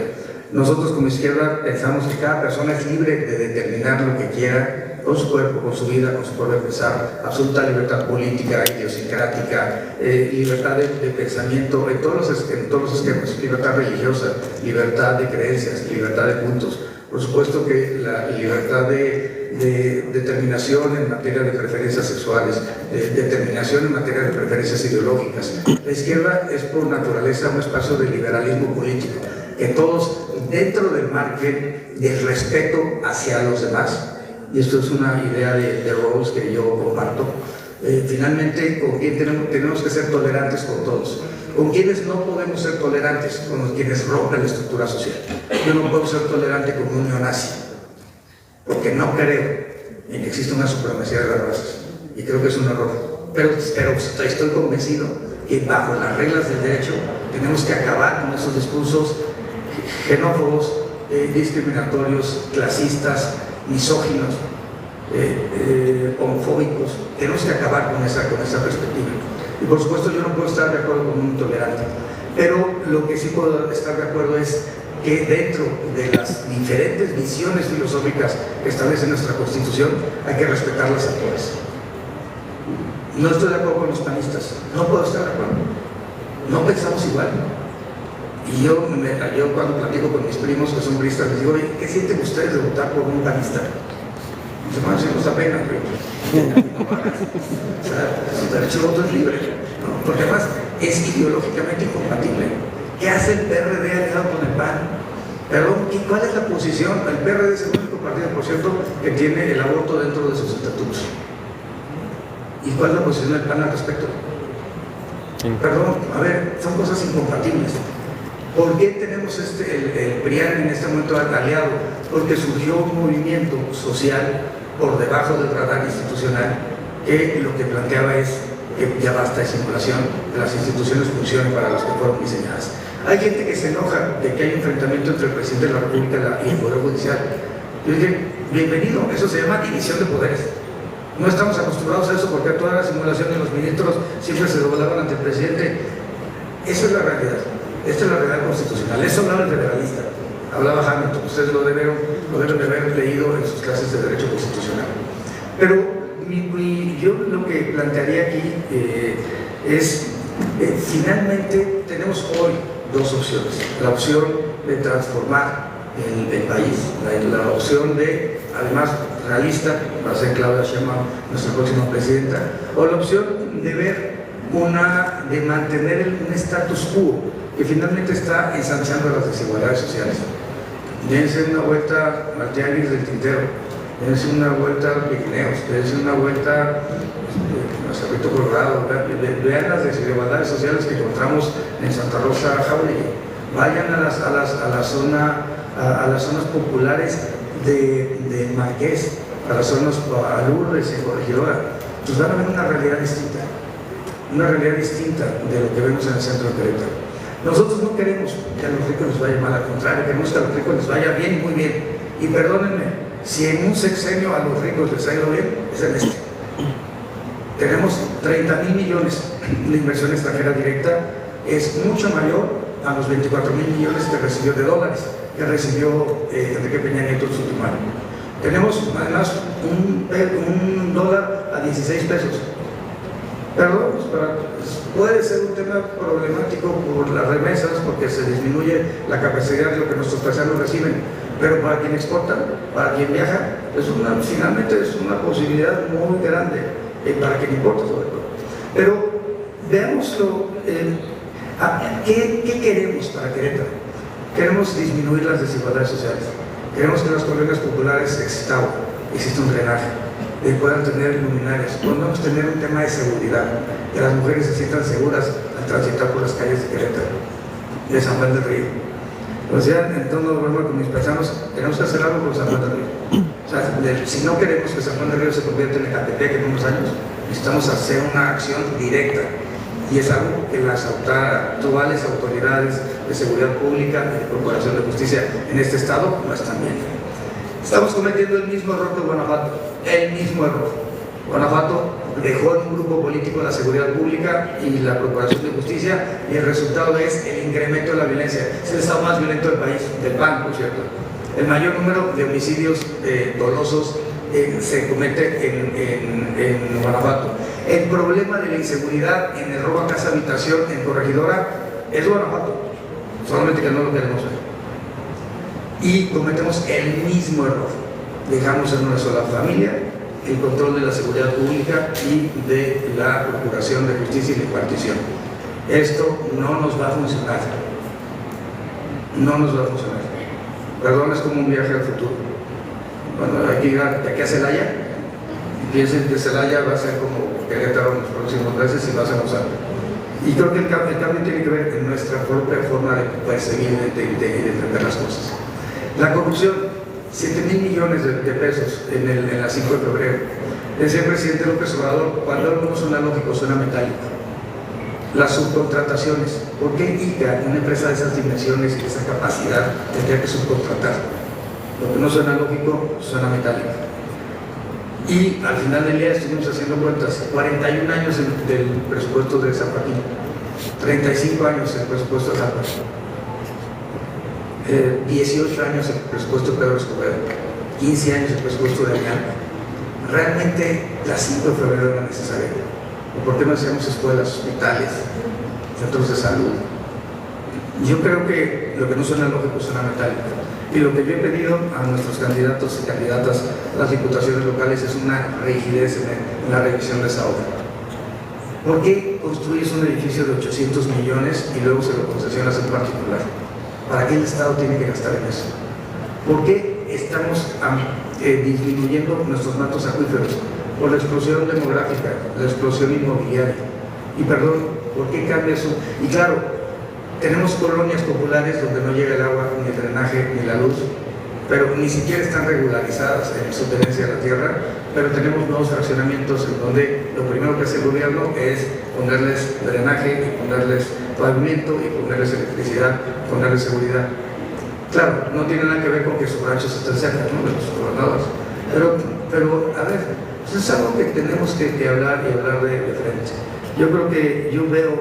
Nosotros como izquierda pensamos que cada persona es libre de determinar lo que quiera con su cuerpo, con su vida, con su forma de pensar, absoluta libertad política, idiosincrática, libertad de pensamiento en todos los esquemas, libertad religiosa, libertad de creencias, libertad de puntos. Por supuesto que la libertad de determinación en materia de preferencias sexuales, de determinación en materia de preferencias ideológicas. La izquierda es por naturaleza un espacio de liberalismo político, que todos, dentro del margen del respeto hacia los demás, y esto es una idea de Rawls que yo comparto, finalmente con quien tenemos que ser tolerantes con todos. ¿Con quienes no podemos ser tolerantes? Con los quienes rompen la estructura social. Yo no puedo ser tolerante con un neonazi, porque no creo en que existe una supremacía de las razas, y creo que es un error. Pero estoy convencido que bajo las reglas del derecho tenemos que acabar con esos discursos xenófobos, discriminatorios, clasistas, misóginos, homofóbicos. Tenemos que acabar con esa perspectiva. Y por supuesto yo no puedo estar de acuerdo con un intolerante, pero lo que sí puedo estar de acuerdo es que dentro de las diferentes visiones filosóficas que establece nuestra Constitución hay que respetarlas a todas. No estoy de acuerdo con los panistas, no puedo estar de acuerdo, no pensamos igual. Y yo cuando platico con mis primos que son priistas, les digo, oye, ¿qué sienten ustedes de votar por un panista? Mis hermanos, si nos apena, pero o sea, su derecho de voto es libre, ¿no? Porque además es ideológicamente incompatible. ¿Qué hace el PRD aliado con el PAN? Perdón, ¿y cuál es la posición? El PRD es el único partido, por cierto, que tiene el aborto dentro de sus estatutos. ¿Y cuál es la posición del PAN al respecto? Perdón, a ver, son cosas incompatibles. ¿Por qué tenemos el PRIAN en este momento aliado? Porque surgió un movimiento social por debajo del radar institucional que lo que planteaba es que ya basta de simulación, que las instituciones funcionen para los que fueron diseñadas. Hay gente que se enoja de que hay un enfrentamiento entre el presidente de la República y el Poder Judicial. Yo dije, bienvenido, eso se llama división de poderes. No estamos acostumbrados a eso porque a toda la simulación de los ministros siempre se doblaban ante el presidente. Esa es la realidad. Esta es la realidad constitucional. Eso hablaba el federalista, hablaba Hamilton. Ustedes lo deben de haber leído en sus clases de Derecho Constitucional. Pero yo lo que plantearía aquí es, finalmente tenemos hoy dos opciones. La opción de transformar el país, la opción de, además realista, va a ser Claudia Sheinbaum nuestra próxima presidenta, o la opción de ver de mantener un status quo que finalmente está ensanchando las desigualdades sociales. Dense una vuelta al Tianguis del Tintero, dense una vuelta a Pirineos, dense una vuelta a Cerrito Colorado, vean las desigualdades sociales que encontramos en Santa Rosa, Jauregui, vayan a las zonas populares de Marqués, a las zonas a Lourdes y Corregidora, pues van a ver una realidad distinta de lo que vemos en el centro de Querétaro. Nosotros no queremos que a los ricos les vaya mal, al contrario, queremos que a los ricos les vaya bien, muy bien. Y perdónenme, si en un sexenio a los ricos les ha ido bien, es en este. Tenemos 30,000 millones de inversión extranjera directa, es mucho mayor a los 24,000 millones que recibió de dólares, que recibió Enrique Peña Nieto en su último año. Tenemos además un dólar a 16 pesos. Perdón, puede ser un tema problemático por las remesas, porque se disminuye la capacidad de lo que nuestros paisanos reciben, Pero para quien exporta, para quien viaja, finalmente es una posibilidad muy grande, para quien importa sobre todo. Pero veámoslo, ¿qué queremos para Querétaro? Queremos disminuir las desigualdades sociales, queremos que las colonias populares exista un drenaje, puedan tener luminarias, podemos tener un tema de seguridad, que las mujeres se sientan seguras al transitar por las calles de Querétaro, de San Juan del Río. O sea, en torno con mis paisanos, tenemos que hacer algo con San Juan del Río. O sea, si no queremos que San Juan del Río se convierta en Ecatepec en unos años, necesitamos hacer una acción directa. Y es algo que las actuales autoridades de seguridad pública y de Procuración de Justicia en este estado no están viendo. Estamos cometiendo el mismo error que Guanajuato, el mismo error. Guanajuato dejó en un grupo político la seguridad pública y la Procuración de Justicia, y el resultado es el incremento de la violencia. Es el estado más violento del país, del PAN, por cierto. El mayor número de homicidios dolosos se comete en Guanajuato. El problema de la inseguridad en el robo a casa habitación en Corregidora es Guanajuato, solamente que no lo queremos ver. Y cometemos el mismo error. Dejamos en una sola familia el control de la seguridad pública y de la Procuración de Justicia y de Partición. Esto no nos va a funcionar. No nos va a funcionar. Perdón, es como un viaje al futuro. Cuando hay que ir de aquí a Celaya, piensen que Celaya va a ser como Querétaro en los próximos meses y va a ser Osaka. Y creo que el cambio tiene que ver en nuestra propia forma de perseguir y de entender las cosas. La corrupción, 7,000 millones de pesos en la 5 de febrero. Decía el presidente López Obrador, cuando algo no suena lógico, suena metálico. Las subcontrataciones, ¿por qué ICA, una empresa de esas dimensiones y de esa capacidad, tendría que subcontratar? Lo que no suena lógico, suena metálico. Y al final del día estuvimos haciendo cuentas, 41 años del presupuesto de San Joaquín, 35 años el presupuesto de San Joaquín, 18 años el presupuesto de Pedro Escobedo, 15 años el presupuesto de Añal. Realmente la 5 de febrero era necesaria. ¿Por qué no hacíamos escuelas, hospitales, centros de salud? Yo creo que lo que no suena lógico suena metálico. Y lo que yo he pedido a nuestros candidatos y candidatas a las diputaciones locales es una rigidez en la revisión de esa obra. ¿Por qué construyes un edificio de 800 millones y luego se lo concesionas en particular? ¿Para qué el Estado tiene que gastar en eso? ¿Por qué estamos disminuyendo nuestros mantos acuíferos? Por la explosión demográfica, la explosión inmobiliaria. Y perdón, ¿por qué cambia eso? Y claro, tenemos colonias populares donde no llega el agua, ni el drenaje, ni la luz, pero ni siquiera están regularizadas en su tenencia a la tierra, pero tenemos nuevos fraccionamientos en donde lo primero que hace el gobierno es ponerles drenaje, y ponerles pavimento, y ponerles electricidad, ponerles seguridad. Claro, no tiene nada que ver con que sus ranchos estén cerca, ¿no?, de los gobernadores, pero a ver, eso es algo que tenemos que hablar y hablar de frente. Yo creo que yo veo,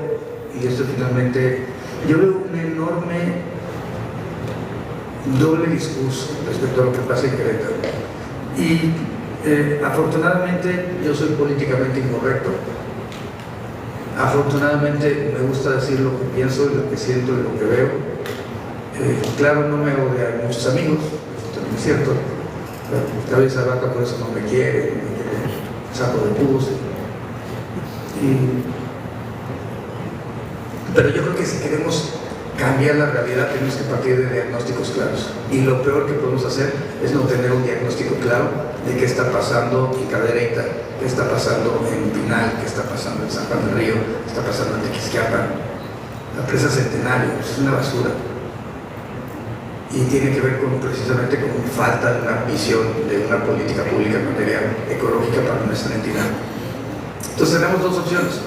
y esto finalmente, yo veo un enorme doble discurso respecto a lo que pasa en Querétaro. Y afortunadamente yo soy políticamente incorrecto. Afortunadamente me gusta decir lo que pienso y lo que siento y lo que veo. Claro, no me odian muchos amigos, esto también es cierto. Cabeza de vaca por eso no me quiere, saco de pus. Pero yo creo que si queremos cambiar la realidad tenemos que partir de diagnósticos claros. Y lo peor que podemos hacer es no tener un diagnóstico claro de qué está pasando en Cadereyta, qué está pasando en Pinal, qué está pasando en San Juan del Río, qué está pasando en Tequisquiapan. La presa Centenario es una basura. Y tiene que ver precisamente con falta de una visión de una política pública en materia ecológica para nuestra entidad. Entonces tenemos dos opciones.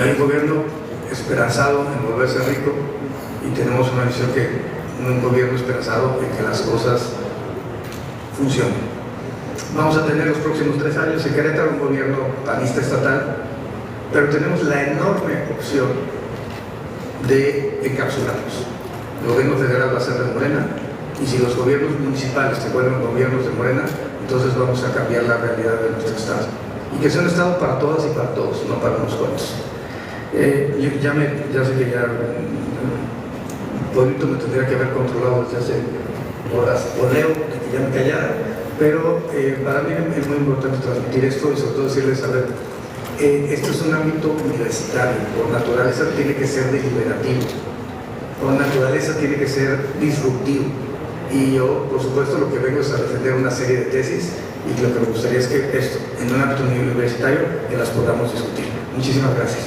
Hay un gobierno esperanzado en volverse rico y tenemos una visión que un gobierno esperanzado en que las cosas funcionen. Vamos a tener los próximos 3 años en Querétaro un gobierno panista estatal, pero tenemos la enorme opción de encapsularnos. El gobierno federal va a ser de Morena, y si los gobiernos municipales se vuelven gobiernos de Morena, entonces vamos a cambiar la realidad de nuestro estado. Y que sea un estado para todas y para todos, no para unos cuantos. Ya sé que ya Pueblito me tendría que haber controlado desde hace por Leo, de que ya me callara, pero para mí es muy importante transmitir esto y sobre todo decirles, a ver, esto es un ámbito universitario, por naturaleza tiene que ser deliberativo, por naturaleza tiene que ser disruptivo, y yo, por supuesto, lo que vengo es a defender una serie de tesis, y lo que me gustaría es que esto, en un ámbito universitario, que las podamos discutir. Muchísimas gracias.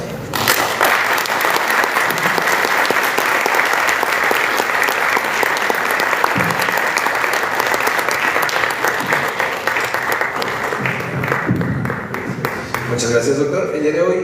Muchas gracias, doctor. El día de hoy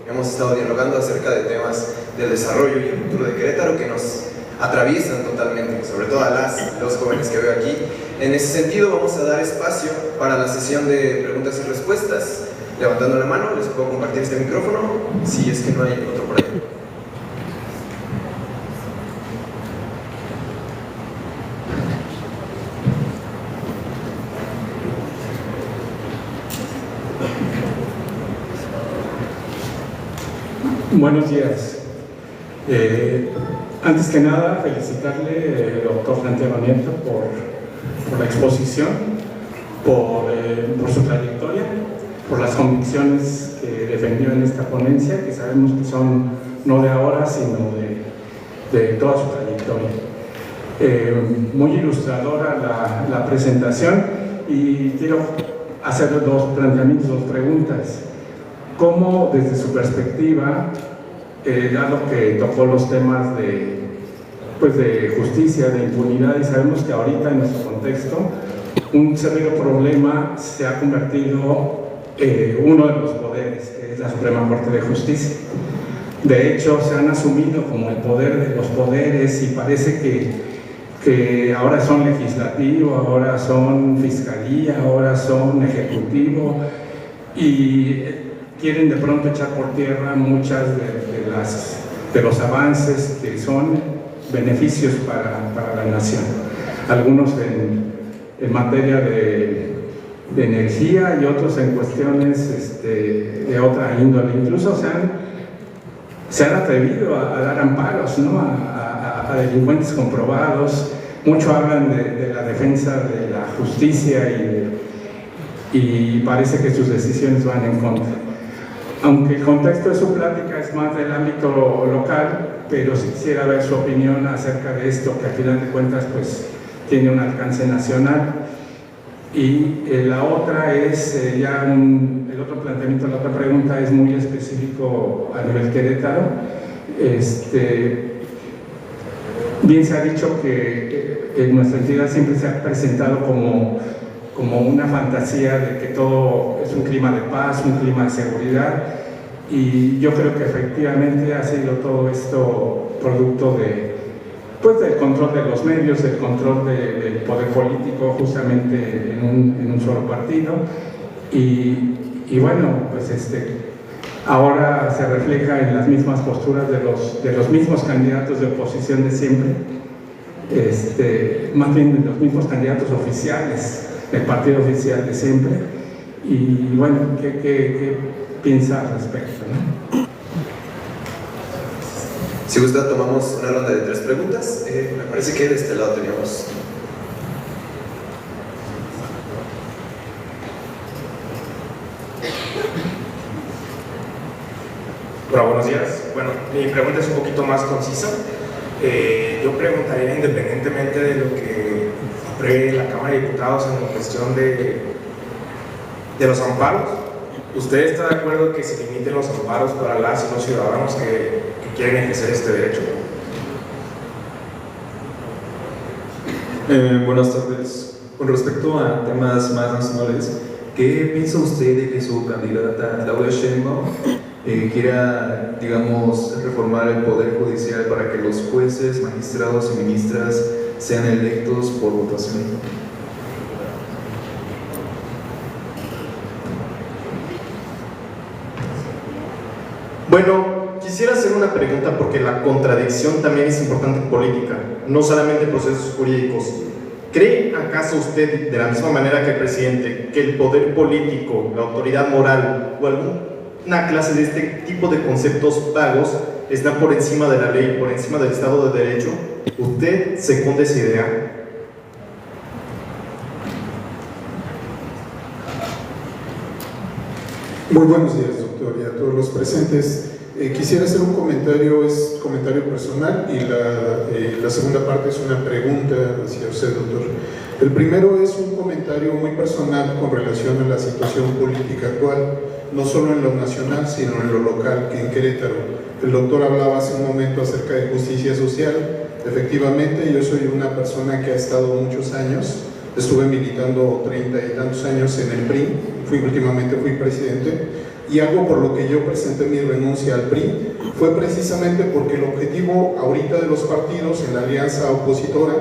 hemos estado dialogando acerca de temas del desarrollo y el futuro de Querétaro que nos atraviesan totalmente, sobre todo a los jóvenes que veo aquí. En ese sentido, vamos a dar espacio para la sesión de preguntas y respuestas. Levantando la mano, les puedo compartir este micrófono, si es que no hay otro por ahí. Buenos días. Antes que nada, felicitarle al doctor Santiago Nieto por la exposición, por su trayectoria, por las convicciones que defendió en esta ponencia, que sabemos que son no de ahora, sino de toda su trayectoria. Muy ilustradora la presentación, y quiero hacer dos planteamientos, dos preguntas. ¿Cómo, desde su perspectiva, dado que tocó los temas de justicia, de impunidad, y sabemos que ahorita en nuestro contexto un severo problema se ha convertido uno de los poderes, que es la Suprema Corte de Justicia? De hecho, se han asumido como el poder de los poderes, y parece que ahora son legislativo, ahora son fiscalía, ahora son ejecutivo, y quieren de pronto echar por tierra muchas de los avances que son beneficios para la nación. Algunos en materia de energía y otros en cuestiones de otra índole. Incluso se han atrevido a dar amparos, ¿no?, a delincuentes comprobados. Mucho hablan de la defensa de la justicia, y parece que sus decisiones van en contra. Aunque el contexto de su plática es más del ámbito local, pero sí quisiera ver su opinión acerca de esto, que al final de cuentas pues tiene un alcance nacional. Y la otra es el otro planteamiento, la otra pregunta es muy específico a nivel Querétaro. Bien se ha dicho que nuestra entidad siempre se ha presentado como una fantasía de que todo es un clima de paz, un clima de seguridad, y yo creo que efectivamente ha sido todo esto producto del control de los medios, del control del poder político justamente en un solo partido, y bueno, pues ahora se refleja en las mismas posturas de los mismos candidatos de oposición de siempre, más bien de los mismos candidatos oficiales del partido oficial de siempre. Y bueno, ¿qué piensa al respecto, ¿no? Si gusta, tomamos una ronda de 3 preguntas. Me parece que de este lado teníamos. Hola, buenos días. Bueno, mi pregunta es un poquito más concisa. Yo preguntaría, independientemente de lo que apruebe la Cámara de Diputados en la cuestión de los amparos, ¿usted está de acuerdo que se limiten los amparos para las y los ciudadanos que quieren ejercer este derecho? Buenas tardes. Con respecto a temas más nacionales, ¿qué piensa usted de que su candidata Claudia Sheinbaum quiera, digamos, reformar el Poder Judicial para que los jueces, magistrados y ministras sean electos por votación? Bueno, quisiera hacer una pregunta porque la contradicción también es importante en política, no solamente en procesos jurídicos. ¿Cree acaso usted, de la misma manera que el presidente, que el poder político, la autoridad moral o alguna clase de este tipo de conceptos vagos están por encima de la ley, por encima del Estado de Derecho? ¿Usted secunda esa idea? Muy buenos días, doctor, y a todos los presentes. Quisiera hacer un comentario, es comentario personal, y la segunda parte es una pregunta hacia usted, doctor. El primero es un comentario muy personal con relación a la situación política actual, no solo en lo nacional, sino en lo local, que en Querétaro. El doctor hablaba hace un momento acerca de justicia social. Efectivamente, yo soy una persona que ha estado muchos años, estuve militando 30 y tantos años en el PRI, últimamente fui presidente, y algo por lo que yo presenté mi renuncia al PRI fue precisamente porque el objetivo ahorita de los partidos en la alianza opositora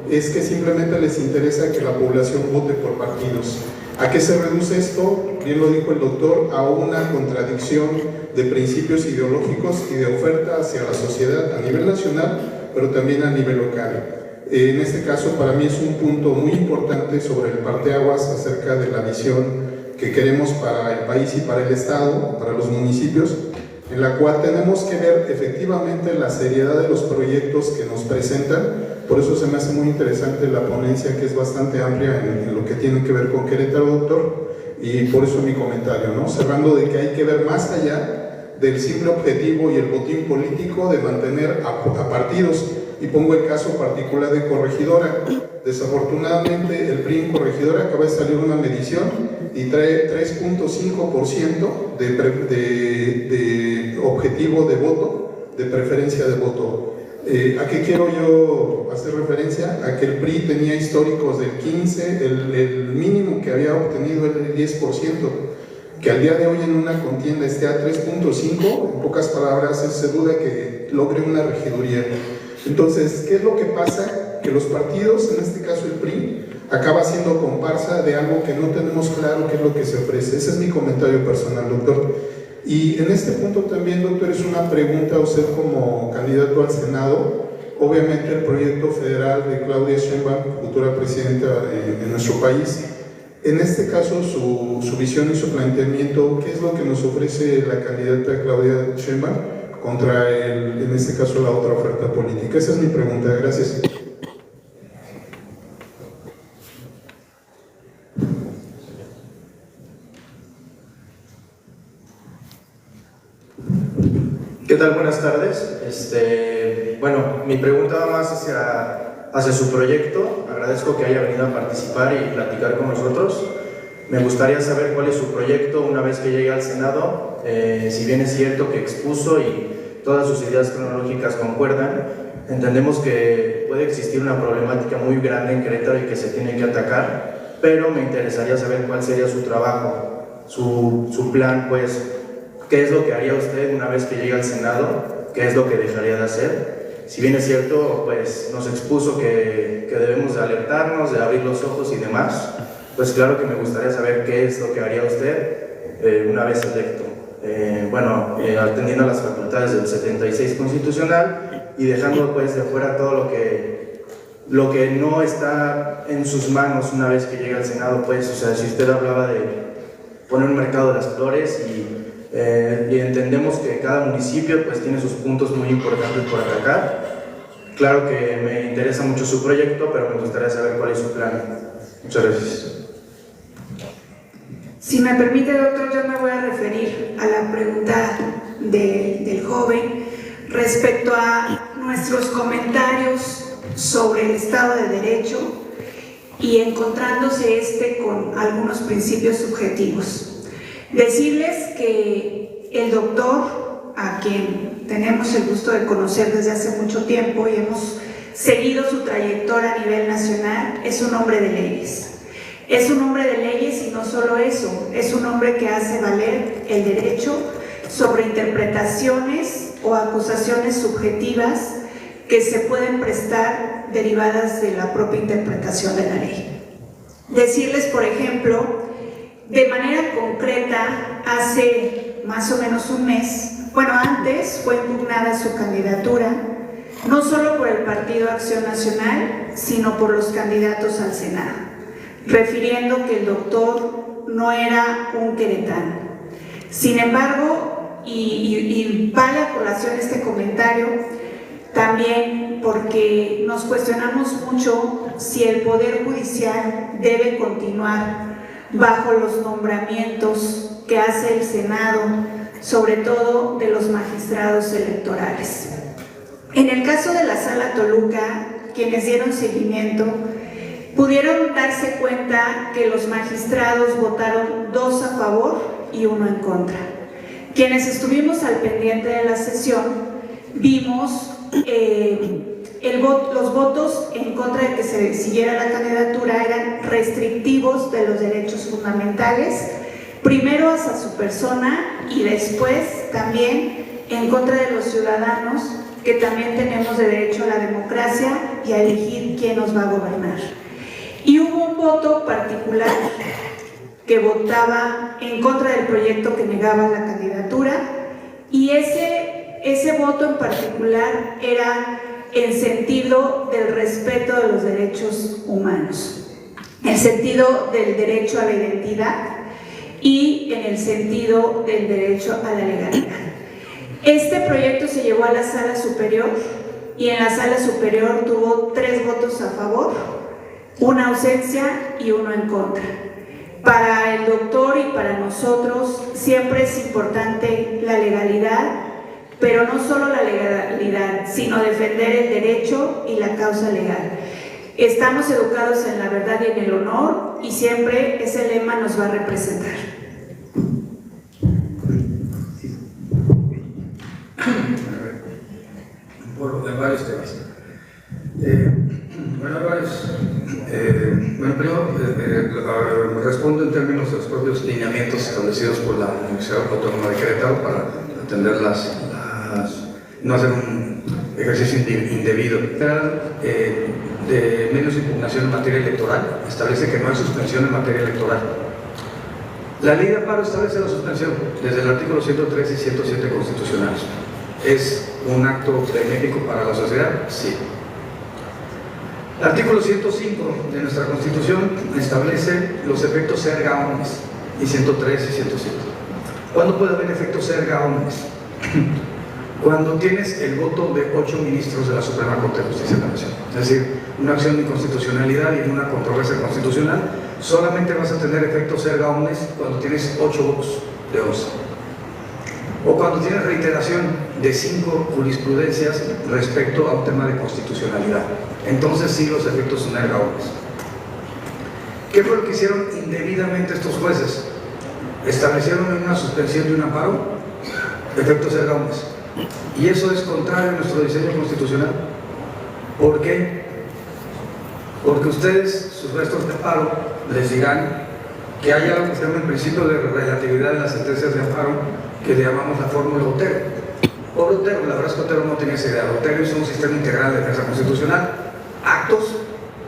es que simplemente les interesa que la población vote por partidos. ¿A qué se reduce esto? Bien lo dijo el doctor, a una contradicción de principios ideológicos y de oferta hacia la sociedad a nivel nacional, pero también a nivel local. En este caso, para mí es un punto muy importante sobre el parteaguas acerca de la visión que queremos para el país y para el Estado, para los municipios, en la cual tenemos que ver efectivamente la seriedad de los proyectos que nos presentan. Por eso se me hace muy interesante la ponencia, que es bastante amplia en lo que tiene que ver con Querétaro, doctor, y por eso mi comentario, ¿no? Cerrando de que hay que ver más allá del simple objetivo y el botín político de mantener a partidos. Y pongo el caso particular de Corregidora. Desafortunadamente el PRI en Corregidora acaba de salir una medición y trae 3.5% de objetivo de voto, de preferencia de voto. ¿A qué quiero yo hacer referencia? A que el PRI tenía históricos del 15%, el mínimo que había obtenido era el 10%, que al día de hoy en una contienda esté a 3.5%, en pocas palabras se duda que logre una regiduría. Entonces, ¿qué es lo que pasa? Que los partidos, en este caso el PRI, acaba siendo comparsa de algo que no tenemos claro qué es lo que se ofrece. Ese es mi comentario personal, doctor. Y en este punto también, doctor, es una pregunta a usted como candidato al Senado. Obviamente el proyecto federal de Claudia Sheinbaum, futura presidenta en nuestro país, en este caso su visión y su planteamiento, ¿qué es lo que nos ofrece la candidata Claudia Sheinbaum contra en este caso la otra oferta política? Esa es mi pregunta, gracias. ¿Qué tal? Buenas tardes. Bueno, mi pregunta va más hacia su proyecto. Agradezco que haya venido a participar y platicar con nosotros. Me gustaría saber cuál es su proyecto una vez que llegue al Senado. Si bien es cierto que expuso y todas sus ideas cronológicas concuerdan, entendemos que puede existir una problemática muy grande en Querétaro y que se tiene que atacar, pero me interesaría saber cuál sería su trabajo, su plan, pues, qué es lo que haría usted una vez que llegue al Senado, qué es lo que dejaría de hacer. Si bien es cierto, pues nos expuso que debemos de alertarnos, de abrir los ojos y demás, pues claro que me gustaría saber qué es lo que haría usted una vez electo. Atendiendo a las facultades del 76 constitucional y dejando pues de fuera todo lo que no está en sus manos una vez que llegue al Senado, pues, o sea, si usted hablaba de poner un mercado de las flores y entendemos que cada municipio pues tiene sus puntos muy importantes por atacar. Claro que me interesa mucho su proyecto, pero me gustaría saber cuál es su plan. Muchas gracias. Si me permite, doctor, yo me voy a referir a la pregunta del joven respecto a nuestros comentarios sobre el Estado de Derecho y encontrándose con algunos principios subjetivos. Decirles que el doctor, a quien tenemos el gusto de conocer desde hace mucho tiempo y hemos seguido su trayectoria a nivel nacional, es un hombre de leyes. Es un hombre de leyes y no solo eso, es un hombre que hace valer el derecho sobre interpretaciones o acusaciones subjetivas que se pueden prestar derivadas de la propia interpretación de la ley. Decirles, por ejemplo, de manera concreta, hace más o menos un mes, antes fue impugnada su candidatura, no solo por el Partido Acción Nacional, sino por los candidatos al Senado, refiriendo que el doctor no era un queretano. Sin embargo, y vale a colación este comentario, también porque nos cuestionamos mucho si el Poder Judicial debe continuar bajo los nombramientos que hace el Senado, sobre todo de los magistrados electorales. En el caso de la Sala Toluca, quienes dieron seguimiento pudieron darse cuenta que los magistrados votaron 2 a favor y 1 en contra. Quienes estuvimos al pendiente de la sesión vimos los votos en contra de que se siguiera la candidatura eran restrictivos de los derechos fundamentales, primero hacia su persona y después también en contra de los ciudadanos, que también tenemos derecho a la democracia y a elegir quién nos va a gobernar. Y hubo un voto particular que votaba en contra del proyecto que negaba la candidatura, y ese voto en particular era en sentido del respeto de los derechos humanos, en el sentido del derecho a la identidad y en el sentido del derecho a la legalidad. Este proyecto se llevó a la Sala Superior y en la Sala Superior tuvo 3 votos a favor, 1 ausencia y 1 en contra. Para el doctor y para nosotros siempre es importante la legalidad, pero no solo la legalidad, sino defender el derecho y la causa legal. Estamos educados en la verdad y en el honor, y siempre ese lema nos va a representar. Por varios temas. Primero respondo en términos de los propios lineamientos establecidos por la Universidad Autónoma de Querétaro para atender no hacer un ejercicio indebido. De medios de impugnación en materia electoral establece que no hay suspensión en materia electoral. La ley de amparo establece la suspensión desde el artículo 103 y 107 constitucionales. ¿Es un acto benéfico para la sociedad? Sí. El artículo 105 de nuestra Constitución establece los efectos erga omnes, y 103 y 107. ¿Cuándo puede haber efectos erga omnes? Cuando tienes el voto de 8 ministros de la Suprema Corte de Justicia de la Nación. Es decir, una acción de inconstitucionalidad y en una controversia constitucional, solamente vas a tener efectos erga omnes cuando tienes 8 votos de 11. O cuando tienes reiteración de 5 jurisprudencias respecto a un tema de constitucionalidad. Entonces sí, los efectos son erga omnes. ¿Qué fue lo que hicieron indebidamente estos jueces? Establecieron una suspensión de un amparo, efectos erga omnes. Y eso es contrario a nuestro diseño constitucional. ¿Por qué? Porque ustedes, sus restos de amparo, les dirán que hay algo que se llama el principio de relatividad de las sentencias de amparo, que le llamamos la fórmula Otero. Por Otero, la verdad es que Otero no tenía esa idea. Otero hizo un sistema integral de defensa constitucional, actos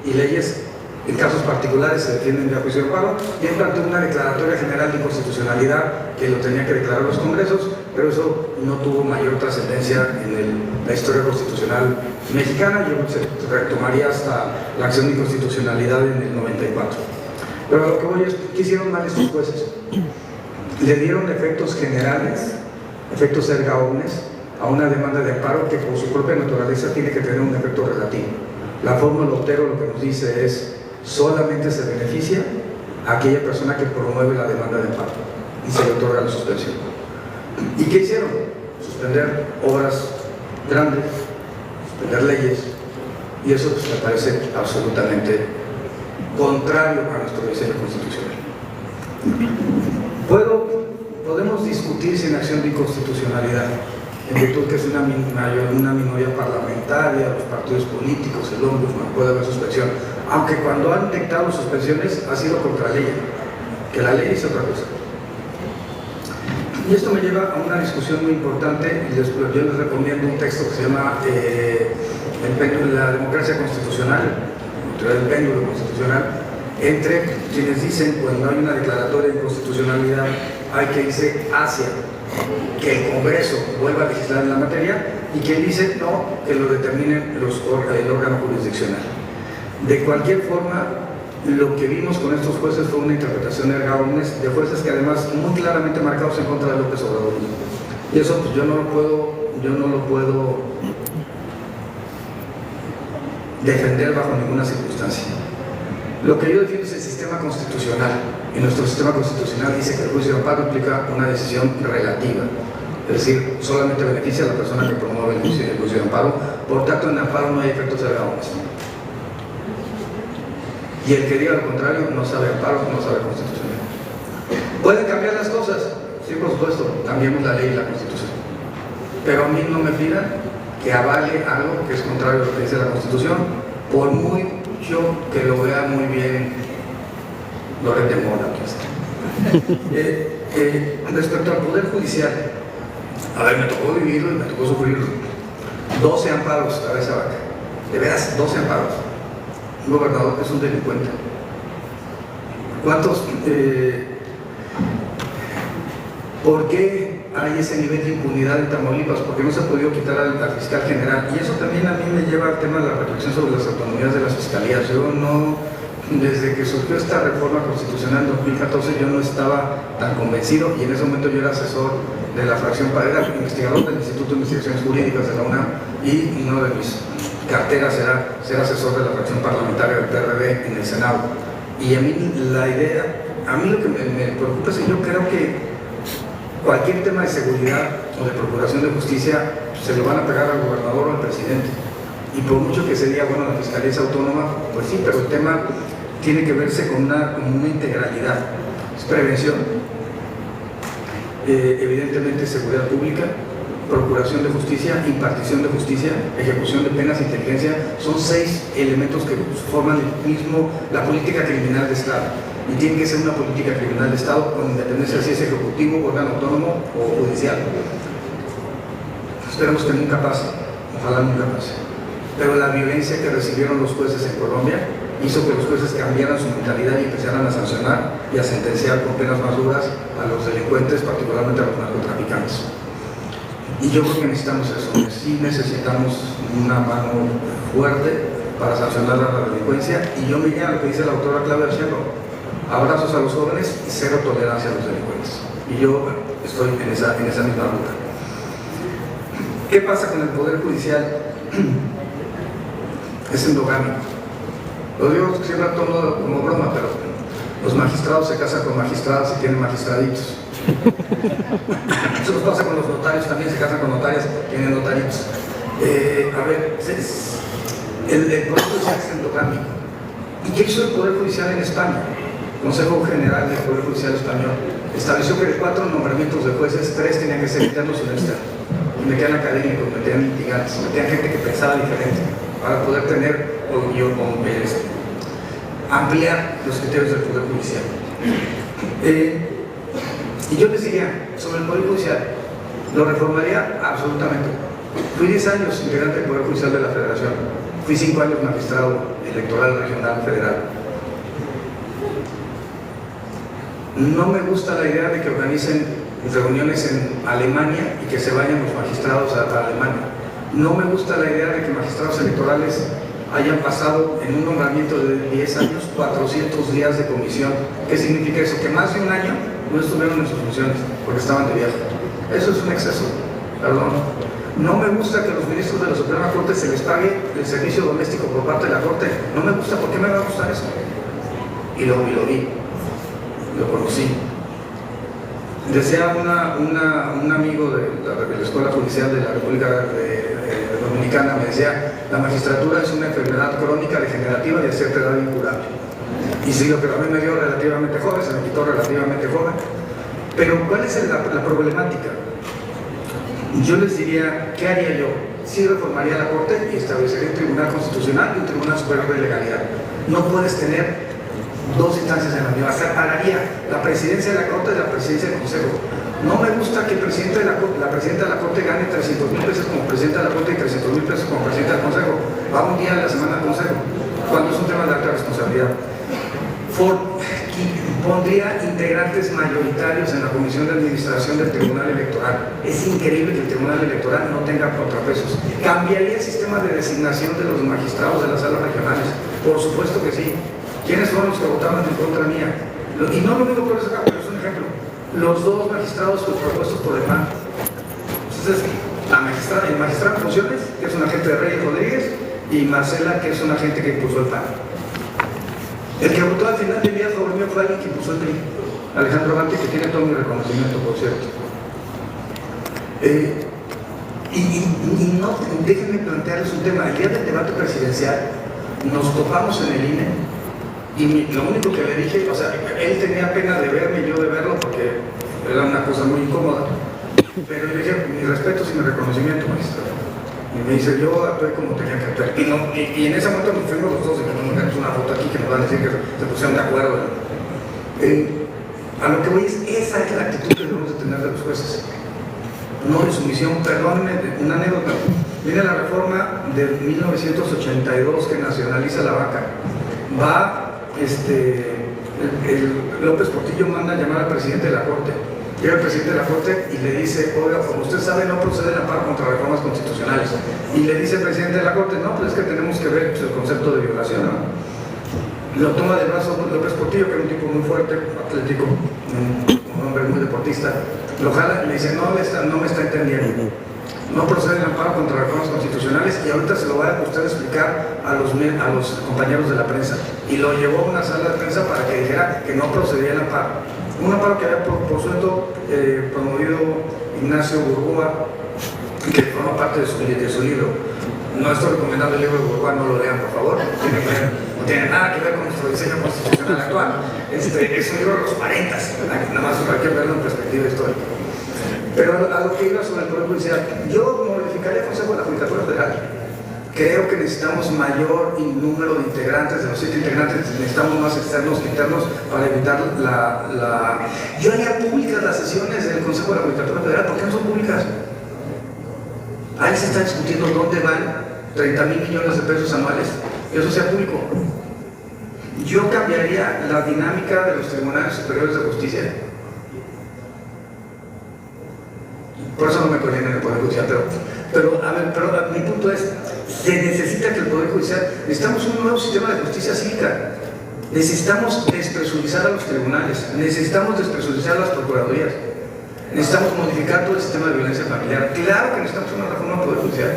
y leyes en casos particulares se defienden de juicio de amparo, y en tanto una declaratoria general de inconstitucionalidad que lo tenían que declarar los congresos, pero eso no tuvo mayor trascendencia en la historia constitucional mexicana. Yo se retomaría hasta la acción de inconstitucionalidad en el 94. Pero lo que voy es, ¿qué hicieron mal estos jueces? Le dieron efectos generales, efectos erga omnes, a una demanda de amparo que por su propia naturaleza tiene que tener un efecto relativo. La fórmula Otero lo que nos dice es, solamente se beneficia a aquella persona que promueve la demanda de amparo y se le otorga la suspensión. ¿Y qué hicieron? Suspender obras grandes, suspender leyes, y eso pues, me parece absolutamente contrario a nuestro diseño constitucional. Podemos discutir sin acción de inconstitucionalidad, en virtud que es una minoría parlamentaria, los partidos políticos, el ombudsman, puede haber suspensión, aunque cuando han dictado suspensiones ha sido contra la ley, que la ley es otra cosa. Y esto me lleva a una discusión muy importante, y yo les recomiendo un texto que se llama La democracia constitucional, el péndulo constitucional, entre quienes dicen cuando hay una declaratoria de inconstitucionalidad hay que irse hacia que el Congreso vuelva a legislar en la materia, y quien dice no, que lo determinen el órgano jurisdiccional. De cualquier forma, lo que vimos con estos jueces fue una interpretación erga omnes de jueces que además muy claramente marcados en contra de López Obrador. Y eso pues, yo no lo puedo defender bajo ninguna circunstancia. Lo que yo defiendo es el sistema constitucional. y nuestro sistema constitucional dice que el juicio de amparo implica una decisión relativa, es decir, solamente beneficia a la persona que promueve el juicio de amparo, por tanto en amparo no hay efectos agregados. Y el que diga lo contrario no sabe amparo, no sabe constitucional. ¿Pueden cambiar las cosas? Sí, por supuesto, cambiemos la ley y la constitución. Pero a mí no me pida que avale algo que es contrario a lo que dice la constitución, por mucho que lo vea muy bien Loret de Mola. Respecto al Poder Judicial, a ver, me tocó vivirlo y me tocó sufrirlo. 12 amparos a esa vaca. De veras, 12 amparos. Un gobernador que es un delincuente. ¿Cuántos? ¿Por qué hay ese nivel de impunidad en Tamaulipas? Porque no se ha podido quitar al fiscal general. Y eso también a mí me lleva al tema de la reflexión sobre las autonomías de las fiscalías. Yo no, desde que surgió esta reforma constitucional en 2014, yo no estaba tan convencido, y en ese momento yo era asesor de la fracción, era investigador del Instituto de Investigaciones Jurídicas de la UNAM, y uno de mis carteras era ser asesor de la fracción parlamentaria del PRD en el Senado. Y a mí la idea, a mí lo que me preocupa es que yo creo que cualquier tema de seguridad o de procuración de justicia se lo van a pegar al gobernador o al presidente. Y por mucho que se diga, bueno, la fiscalía es autónoma, pues sí, pero el tema tiene que verse con una integralidad. Es prevención, evidentemente seguridad pública, procuración de justicia, impartición de justicia, ejecución de penas, inteligencia. Son 6 elementos que forman el mismo, la política criminal de Estado. Y tiene que ser una política criminal de Estado con independencia si es ejecutivo, órgano autónomo o judicial. Esperemos que nunca pase, ojalá nunca pase. Pero la violencia que recibieron los jueces en Colombia hizo que los jueces cambiaran su mentalidad y empezaran a sancionar y a sentenciar con penas más duras a los delincuentes, particularmente a los narcotraficantes. Y yo creo que necesitamos eso, sí necesitamos una mano fuerte para sancionar a la delincuencia, y yo me iría a lo que dice la doctora Claudia Sheinbaum: abrazos a los jóvenes y cero tolerancia a los delincuentes. Y yo estoy en esa misma ruta. ¿Qué pasa con el Poder Judicial? Es endogámico. Lo digo siempre a tono como broma, pero los magistrados se casan con magistradas y tienen magistraditos. Eso nos pasa con los notarios, también se casan con notarias, tienen notaritos. A ver, el Poder Judicial es endogámico. ¿Y qué hizo el Poder Judicial en España? El Consejo General del Poder Judicial Español estableció que de 4 nombramientos de jueces, 3 tenían que ser internos y 1 externo. Metían académicos, metían litigantes, metían gente que pensaba diferente, para poder tener ampliar los criterios del Poder Judicial. Y yo les diría, sobre el Poder Judicial, lo reformaría absolutamente. Fui 10 años integrante del Poder Judicial de la Federación, fui 5 años magistrado electoral regional federal. No me gusta la idea de que organicen reuniones en Alemania y que se vayan los magistrados a Alemania. No me gusta la idea de que magistrados electorales hayan pasado en un nombramiento de 10 años 400 días de comisión. ¿Qué significa eso? Que más de un año no estuvieron en sus funciones porque estaban de viaje. Eso es un exceso, perdón. No me gusta que a los ministros de la Suprema Corte se les pague el servicio doméstico por parte de la Corte. No me gusta. ¿Por qué me va a gustar eso? Y lo vi, lo conocí. Decía un amigo de la Escuela Judicial de la República Dominicana, me decía: la magistratura es una enfermedad crónica degenerativa de cierta edad incurable. Y sí, pero a mí me dio relativamente joven, se me quitó relativamente joven. Pero ¿cuál es la problemática? Yo les diría, ¿qué haría yo? Sí reformaría la Corte y establecería un Tribunal Constitucional y un Tribunal Superior de Legalidad. No puedes tener 2 instancias en la misma. Separaría la presidencia de la Corte de la presidencia del Consejo. No me gusta que el presidente de la presidenta de la Corte gane 300,000 pesos como presidenta de la Corte y 300,000 pesos como presidenta del Consejo. Va un día a la semana al Consejo, cuando es un tema de alta responsabilidad. Pondría integrantes mayoritarios en la Comisión de Administración del Tribunal Electoral. Es increíble que el Tribunal Electoral no tenga contrapesos. Cambiaría el sistema de designación de los magistrados de las salas regionales. Por supuesto que sí. ¿Quiénes fueron los que votaban en contra mía? Y no lo digo por eso, pero es un ejemplo. Los 2 magistrados propuestos por el PAN. Entonces, el magistrado en funciones, que es un agente de Reyes Rodríguez, y Marcela, que es un agente que impulsó el PAN. El que votó al final de día a favor mío fue alguien que puso el PRI, Alejandro Gante, que tiene todo mi reconocimiento, por cierto. Y no, déjenme plantearles un tema. El día del debate presidencial nos topamos en el INE y lo único que le dije, o sea, él tenía pena de verme y yo de verlo porque era una cosa muy incómoda, pero le dije mis respetos y mi reconocimiento, maestro. Y me dice, yo actué como tenía que actuar. Y en ese momento nos fuimos los dos y que no nos hagamos una foto aquí que nos van a decir que se pusieron de acuerdo. A lo que voy es, esa es la actitud que debemos de tener de los jueces. No de sumisión. Perdónenme, una anécdota. Viene la reforma de 1982 que nacionaliza la vaca. Va, López Portillo manda a llamar al presidente de la Corte. Llega el presidente de la Corte y le dice, oiga, como usted sabe, no procede el amparo contra reformas constitucionales. Y le dice el presidente de la Corte, no, pues es que tenemos que ver pues, el concepto de violación, ¿no? Lo toma del brazo López Portillo, que era un tipo muy fuerte, atlético, un hombre muy deportista. Lo jala y le dice, no me está entendiendo. No procede el amparo contra reformas constitucionales y ahorita se lo va a usted explicar a los compañeros de la prensa. Y lo llevó a una sala de prensa para que dijera que no procedía el amparo. Un amparo que había por suelto promovido Ignacio Burgoa, que forma parte de su libro. No estoy recomendando el libro de Burgoa, no lo lean por favor, no tiene nada que ver con nuestro diseño constitucional actual. Es un libro de los 40, nada más hay que verlo en perspectiva histórica. Pero a lo que iba sobre el Poder Judicial, yo modificaría el Consejo de la Judicatura Federal. Creo que necesitamos mayor número de integrantes, de los 7 integrantes, necesitamos más externos que internos para evitar Yo haría públicas las sesiones del Consejo de la Judicatura Federal, ¿por qué no son públicas? Ahí se está discutiendo dónde van 30,000 millones de pesos anuales, que eso sea público. Yo cambiaría la dinámica de los tribunales superiores de justicia. Por eso no me conviene en el Poder Judicial, pero mi punto es, se necesita que el Poder Judicial, necesitamos un nuevo sistema de justicia cívica, necesitamos despresurizar a los tribunales, necesitamos despresurizar a las procuradurías, necesitamos modificar todo el sistema de violencia familiar. Claro que necesitamos una reforma del Poder Judicial.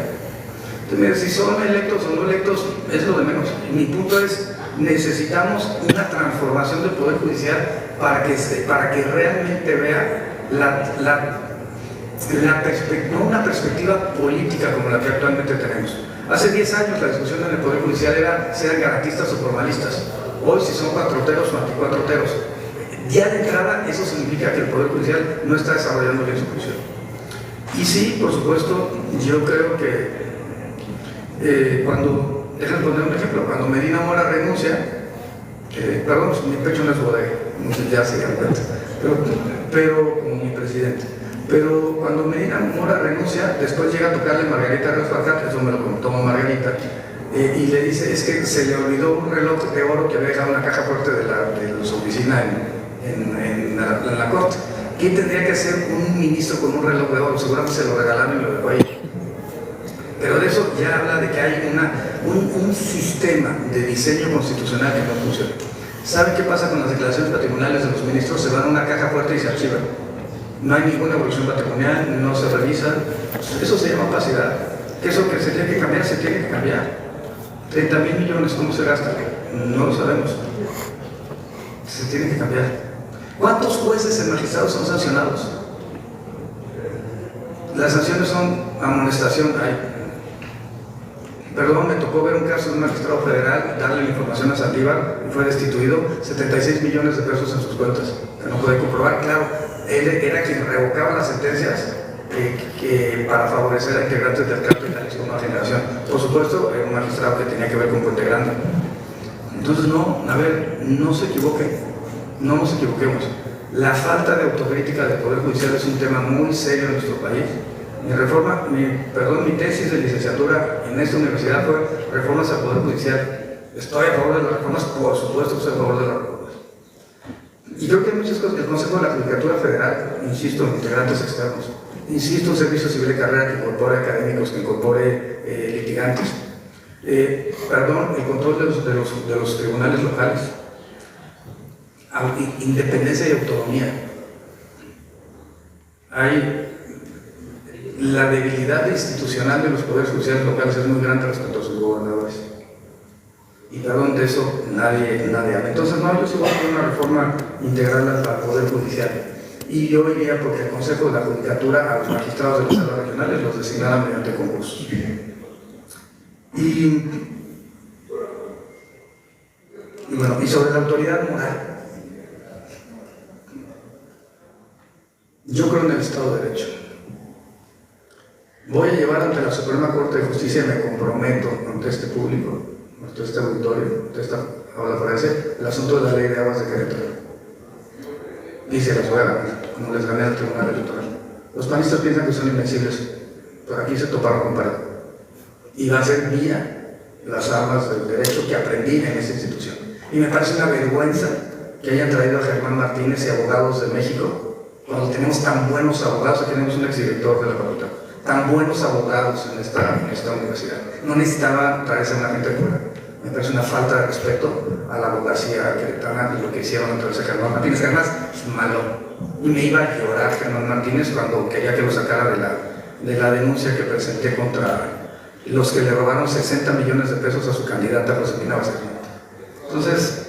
Entonces, mira, si son electos o no electos, es lo de menos. Mi punto es, necesitamos una transformación del Poder Judicial para que realmente vea no una perspectiva política como la que actualmente tenemos. Hace 10 años la discusión en el Poder Judicial era si eran garantistas o formalistas. Hoy si son cuatroteros o anticuatroteros. Ya de entrada eso significa que el Poder Judicial no está desarrollando bien su función. Y sí, por supuesto, yo creo que déjenme poner un ejemplo, cuando Medina Mora renuncia, perdón, mi pecho no es bodega, ya se dan cuenta, pero como mi presidente. Pero cuando Medina Mora renuncia, después llega a tocarle Margarita Ríos Farjat, eso me lo contó Margarita, y le dice, es que se le olvidó un reloj de oro que había dejado en la caja fuerte de su oficina en la corte. ¿Qué tendría que hacer un ministro con un reloj de oro? Seguramente se lo regalaron y lo dejó ahí. Pero de eso ya habla de que hay un sistema de diseño constitucional que no funciona. ¿Saben qué pasa con las declaraciones patrimoniales de los ministros? Se van a una caja fuerte y se archivan. No hay ninguna evolución patrimonial, no se revisa. Eso se llama opacidad. Que eso que se tiene que cambiar, se tiene que cambiar. 30,000 millones, ¿cómo se gasta? No lo sabemos. Se tiene que cambiar. ¿Cuántos jueces y magistrados son sancionados? Las sanciones son amonestación. Perdón, me tocó ver un caso de un magistrado federal, darle la información a Saldívar y fue destituido, 76 millones de pesos en sus cuentas, que no puede comprobar. Claro, él era quien revocaba las sentencias para favorecer a integrantes del cártel de Jalisco Nueva Generación. Por supuesto, era un magistrado que tenía que ver con Puente Grande. Entonces, no se equivoquen, no nos equivoquemos. La falta de autocrítica del Poder Judicial es un tema muy serio en nuestro país. Mi tesis de licenciatura en esta universidad fue reformas al Poder Judicial. Estoy a favor de las reformas, por supuesto que estoy a favor de las reformas. Y creo que hay muchas cosas. El Consejo de la Judicatura Federal, insisto, en integrantes externos, insisto, un servicio civil de carrera que incorpore académicos, que incorpore litigantes. El control de los tribunales locales, independencia y autonomía. La debilidad institucional de los poderes judiciales locales es muy grande respecto a sus gobernadores. y perdón, de eso nadie habla. Entonces, no, yo sí voy a hacer una reforma integral al Poder Judicial. Y yo iría porque el Consejo de la Judicatura a los magistrados de las salas regionales los designara mediante concursos. Y bueno, y sobre la autoridad moral. Yo creo en el Estado de Derecho. Voy a llevar ante la Suprema Corte de Justicia y me comprometo ante este público, ante este auditorio, ante esta aula forense, el asunto de la Ley de Aguas de Querétaro. Y se las voy a ganar, como les gané al Tribunal Electoral. Los panistas piensan que son invencibles, pero aquí se toparon con pared. Y va a ser vía las armas del derecho que aprendí en esta institución. Y me parece una vergüenza que hayan traído a Germán Martínez y abogados de México, cuando tenemos tan buenos abogados. Aquí tenemos un exdirector de la facultad, tan buenos abogados en esta universidad. No necesitaba traerse a una gente de fuera. Me parece una falta de respeto a la abogacía queretana y lo que hicieron entonces a Germán Martínez. Además, es malo. Y me iba a llorar Germán Martínez cuando quería que lo sacara de la denuncia que presenté contra los que le robaron 60 millones de pesos a su candidata Josefina Vázquez. Entonces,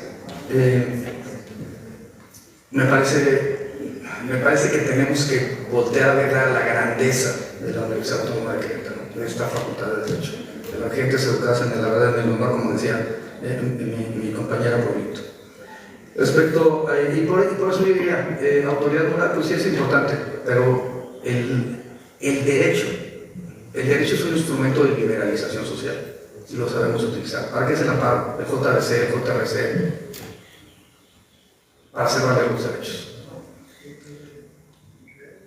me parece que tenemos que voltear a ver la grandeza de la Universidad Autónoma de Querétaro, de esta facultad de Derecho, de la gente educada en la verdad, en el honor, como decía mi compañera Paulito. Respecto a, y por eso yo diría, autoridad moral, pues sí es importante, pero el derecho es un instrumento de liberalización social, si lo sabemos utilizar. ¿Para qué se la paga? El JRC, el JRC, para hacer valer los derechos.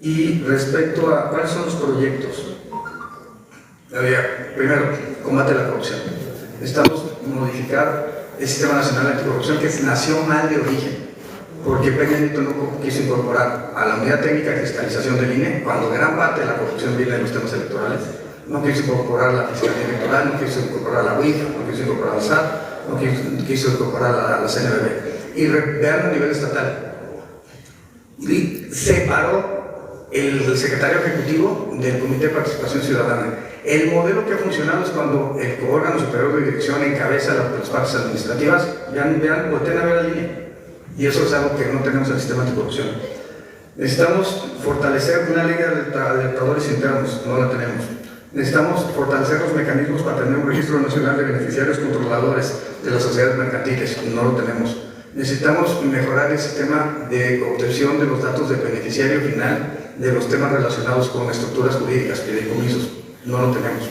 Y respecto a cuáles son los proyectos, primero, combate a la corrupción. Necesitamos modificar el Sistema Nacional Anticorrupción, que nació mal de origen, porque Peña Nieto no quiso incorporar a la Unidad Técnica de Fiscalización del INE, cuando gran parte de la corrupción viene de los temas electorales. No quiso incorporar la Fiscalía Electoral, no quiso incorporar la UIF, no quiso incorporar la SAT, no quiso incorporar la CNBB. Y vean a nivel estatal. Y separó el secretario ejecutivo del Comité de Participación Ciudadana. El modelo que ha funcionado es cuando el órgano superior de dirección encabeza las partes administrativas. Vean, volteen a ver la línea. Y eso es algo que no tenemos en el sistema anticorrupción. Necesitamos fortalecer una ley de alertadores internos, no la tenemos. Necesitamos fortalecer los mecanismos para tener un registro nacional de beneficiarios controladores de las sociedades mercantiles, no lo tenemos. Necesitamos mejorar el sistema de obtención de los datos del beneficiario final de los temas relacionados con estructuras jurídicas, fideicomisos, no lo tenemos.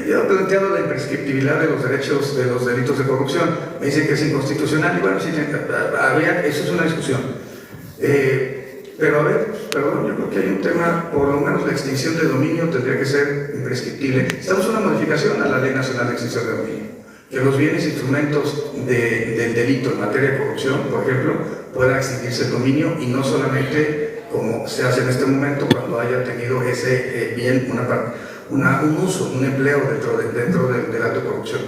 Yo he planteado la imprescriptibilidad de los derechos, de los delitos de corrupción. Me dicen que es inconstitucional, y bueno, sí, eso es una discusión. Pero a ver, perdón, yo creo que hay un tema, por lo menos la extinción de dominio tendría que ser imprescriptible. Estamos en una modificación a la Ley Nacional de Extinción de Dominio, que los bienes e instrumentos del delito en materia de corrupción, por ejemplo, puedan extinguirse el dominio, y no solamente como se hace en este momento cuando haya tenido ese bien un uso, un empleo dentro del acto de corrupción.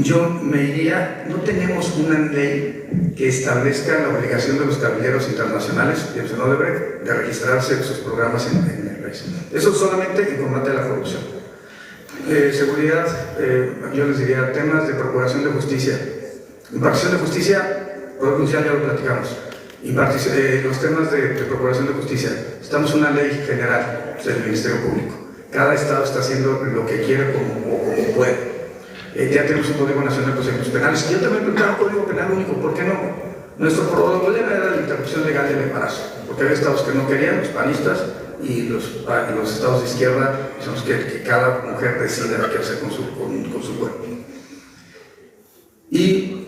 Yo me diría, no tenemos una ley que establezca la obligación de los caballeros internacionales, pienso en Odebrecht, de registrarse sus programas en el país. Eso solamente en combate a la corrupción. Seguridad, yo les diría temas de procuración de justicia. Impartición de justicia, Poder Judicial ya lo platicamos. Los temas de procuración de justicia. Estamos en una ley general del Ministerio Público. Cada estado está haciendo lo que quiere como puede. Ya tenemos un Código Nacional de Procedimientos Penales. Yo también planteaba un Código Penal único, ¿por qué no? Nuestro problema era la interrupción legal del embarazo, porque había estados que no querían, los panistas, y los estados de izquierda son los que cada mujer decida qué hacer con su cuerpo. Y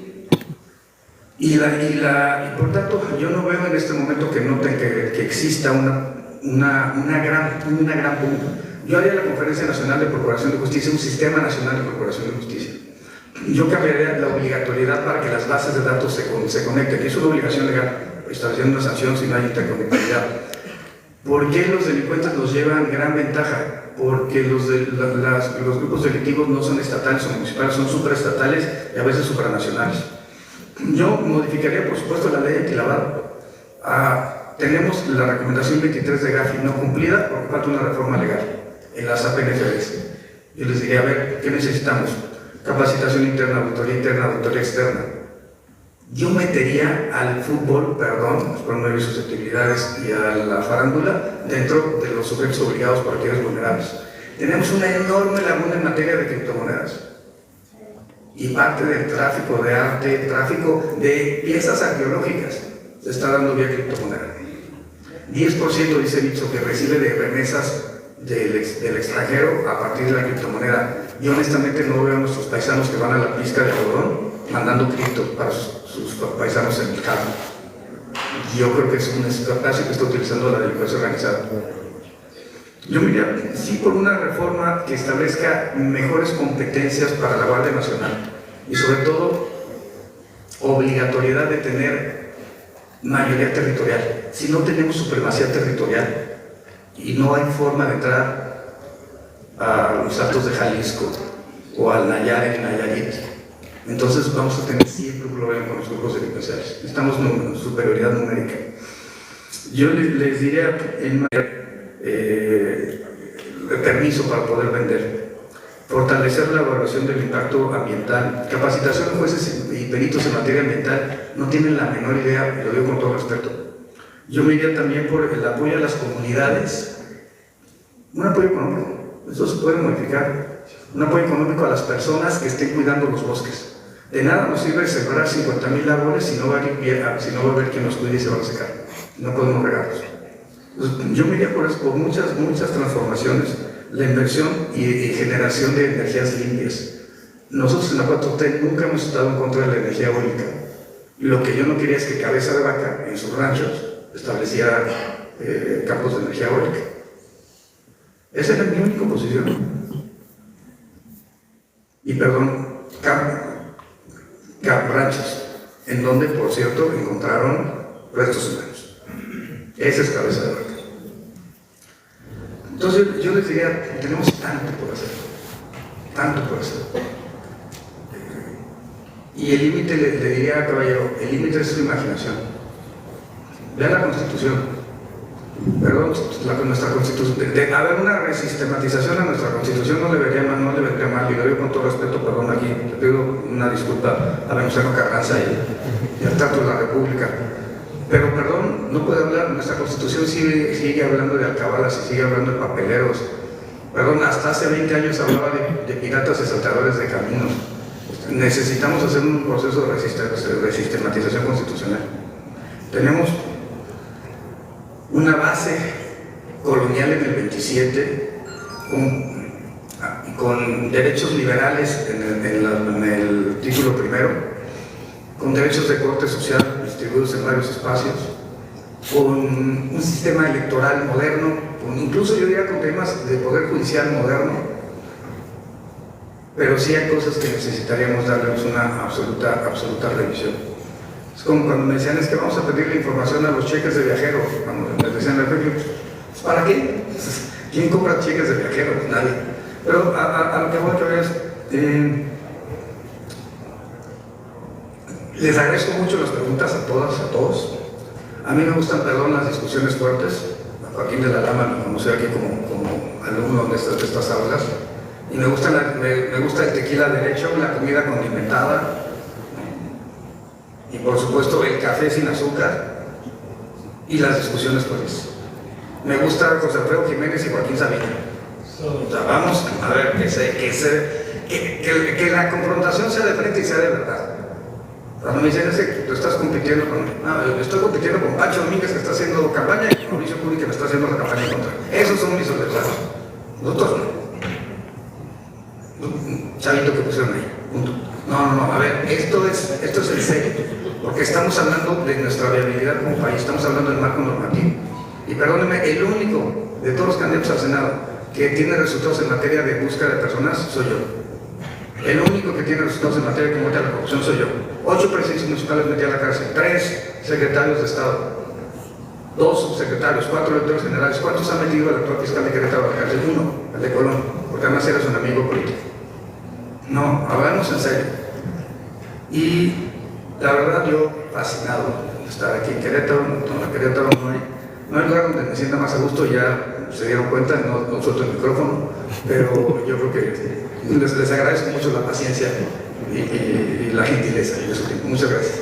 por tanto, yo no veo en este momento que exista una gran punta. Yo haría la Conferencia Nacional de Procuración de Justicia, un Sistema Nacional de Procuración de Justicia. Yo cambiaría la obligatoriedad para que las bases de datos se conecten, que es una obligación legal, estableciendo una sanción si no hay interconectividad. ¿Por qué los delincuentes los llevan gran ventaja? Porque los grupos delictivos no son estatales o municipales, son supraestatales y a veces supranacionales. Yo modificaría, por supuesto, la ley antilavado. Tenemos la recomendación 23 de Gafi no cumplida porque falta una reforma legal en las APNFDs. Yo les diría, a ver, ¿qué necesitamos? capacitación interna, auditoría externa. Yo metería al fútbol, perdón, por no herir susceptibilidades, y a la farándula dentro de los sujetos obligados por actividades vulnerables. Tenemos una enorme laguna en materia de criptomonedas. Y parte del tráfico de arte, tráfico de piezas arqueológicas, se está dando vía criptomoneda. 10% dice Bitso que recibe de remesas del extranjero a partir de la criptomoneda. Yo honestamente no veo a nuestros paisanos que van a la pizca de algodón mandando cripto para sus paisanos en el campo. Yo creo que es un espacio que está utilizando la delincuencia organizada. Yo miraría, sí, por una reforma que establezca mejores competencias para la Guardia Nacional y sobre todo obligatoriedad de tener mayoría territorial. Si no tenemos supremacía territorial y no hay forma de entrar a los Altos de Jalisco o al Nayarit, entonces vamos a tener siempre un problema con los grupos delincuenciales. Necesitamos superioridad numérica. Yo les diría en permiso para poder vender, fortalecer la evaluación del impacto ambiental, capacitación de jueces y peritos en materia ambiental, no tienen la menor idea, y lo digo con todo respeto. Yo me iría también por el apoyo a las comunidades, un apoyo económico, eso se puede modificar, un apoyo económico a las personas que estén cuidando los bosques. De nada nos sirve sembrar 50,000 árboles si no va a haber quien los cuide y se van a secar, no podemos regarlos. Yo me iría por muchas transformaciones, la inversión y generación de energías limpias. Nosotros en la 4T nunca hemos estado en contra de la energía eólica. Lo que yo no quería es que Cabeza de Vaca en sus ranchos estableciera campos de energía eólica. Esa era mi única posición. Y perdón, ranchos, en donde, por cierto, encontraron restos humanos. Esa es Cabeza de Vaca. Entonces yo les diría, tenemos tanto por hacer, tanto por hacer. Y el límite, le diría, caballero, el límite es su imaginación. Vean la Constitución. Perdón, nuestra Constitución. De haber una resistematización a nuestra Constitución no le vendría mal, y lo digo con todo respeto, perdón, aquí le pido una disculpa a Venustiano Carranza y al trato de la República. Pero perdón, no puede hablar, nuestra Constitución sigue hablando de alcabalas y sigue hablando de papeleros. Perdón, hasta hace 20 años hablaba de piratas y saltadores de caminos. Necesitamos hacer un proceso de resistematización constitucional. Tenemos una base colonial en el 27 con derechos liberales en el título primero, con derechos de corte social distribuidos en varios espacios, con un sistema electoral moderno, incluso yo diría con temas de poder judicial moderno, pero sí hay cosas que necesitaríamos darles una absoluta revisión. Es como cuando me decían, es que vamos a pedirle información a los cheques de viajeros, cuando les decían, pues, ¿para qué? ¿Quién compra cheques de viajeros? Nadie. Pero a lo que voy a es, les agradezco mucho las preguntas a todos. A mí me gustan, perdón, las discusiones fuertes. A Joaquín de la Lama lo conocí aquí como alumno de estas aulas. Y me gusta el tequila derecho, la comida condimentada. Y por supuesto el café sin azúcar. Y las discusiones fuertes. Me gusta José Alfredo Jiménez y Joaquín Sabina. O sea, vamos a ver que la confrontación sea de frente y sea de verdad. Cuando me dicen, tú estás compitiendo con... No, estoy compitiendo con Pancho Domínguez, que está haciendo campaña, y con Mauricio Curi, que me está haciendo la campaña en contra. Esos son mis adversarios. Nosotros no. Chavito que pusieron ahí. Punto. No, a ver, esto es en serio. Porque estamos hablando de nuestra viabilidad como país, estamos hablando del marco normativo. Y perdónenme, el único de todos los candidatos al Senado que tiene resultados en materia de búsqueda de personas soy yo. El único que tiene resultados en materia de combate a la corrupción soy yo. 8 presidentes municipales metí a la cárcel, 3 secretarios de Estado, 2 subsecretarios, 4 directores generales. ¿Cuántos han metido al actual fiscal de Querétaro a la cárcel? 1, el de Colón, porque además eres un amigo político. No, hablamos en serio. Y la verdad, yo fascinado de estar aquí en Querétaro. En Querétaro no hay lugar donde me sienta más a gusto, ya se dieron cuenta, no suelto el micrófono, pero yo creo que Les agradezco mucho la paciencia y la gentileza de su tiempo. Muchas gracias.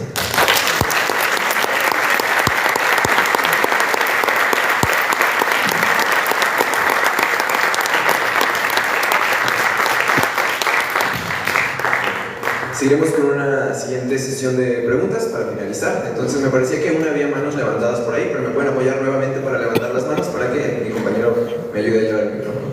Seguiremos con una siguiente sesión de preguntas para finalizar. Entonces me parecía que aún había manos levantadas por ahí, pero me pueden apoyar nuevamente para levantar las manos para que mi compañero me ayude a llevar el micrófono.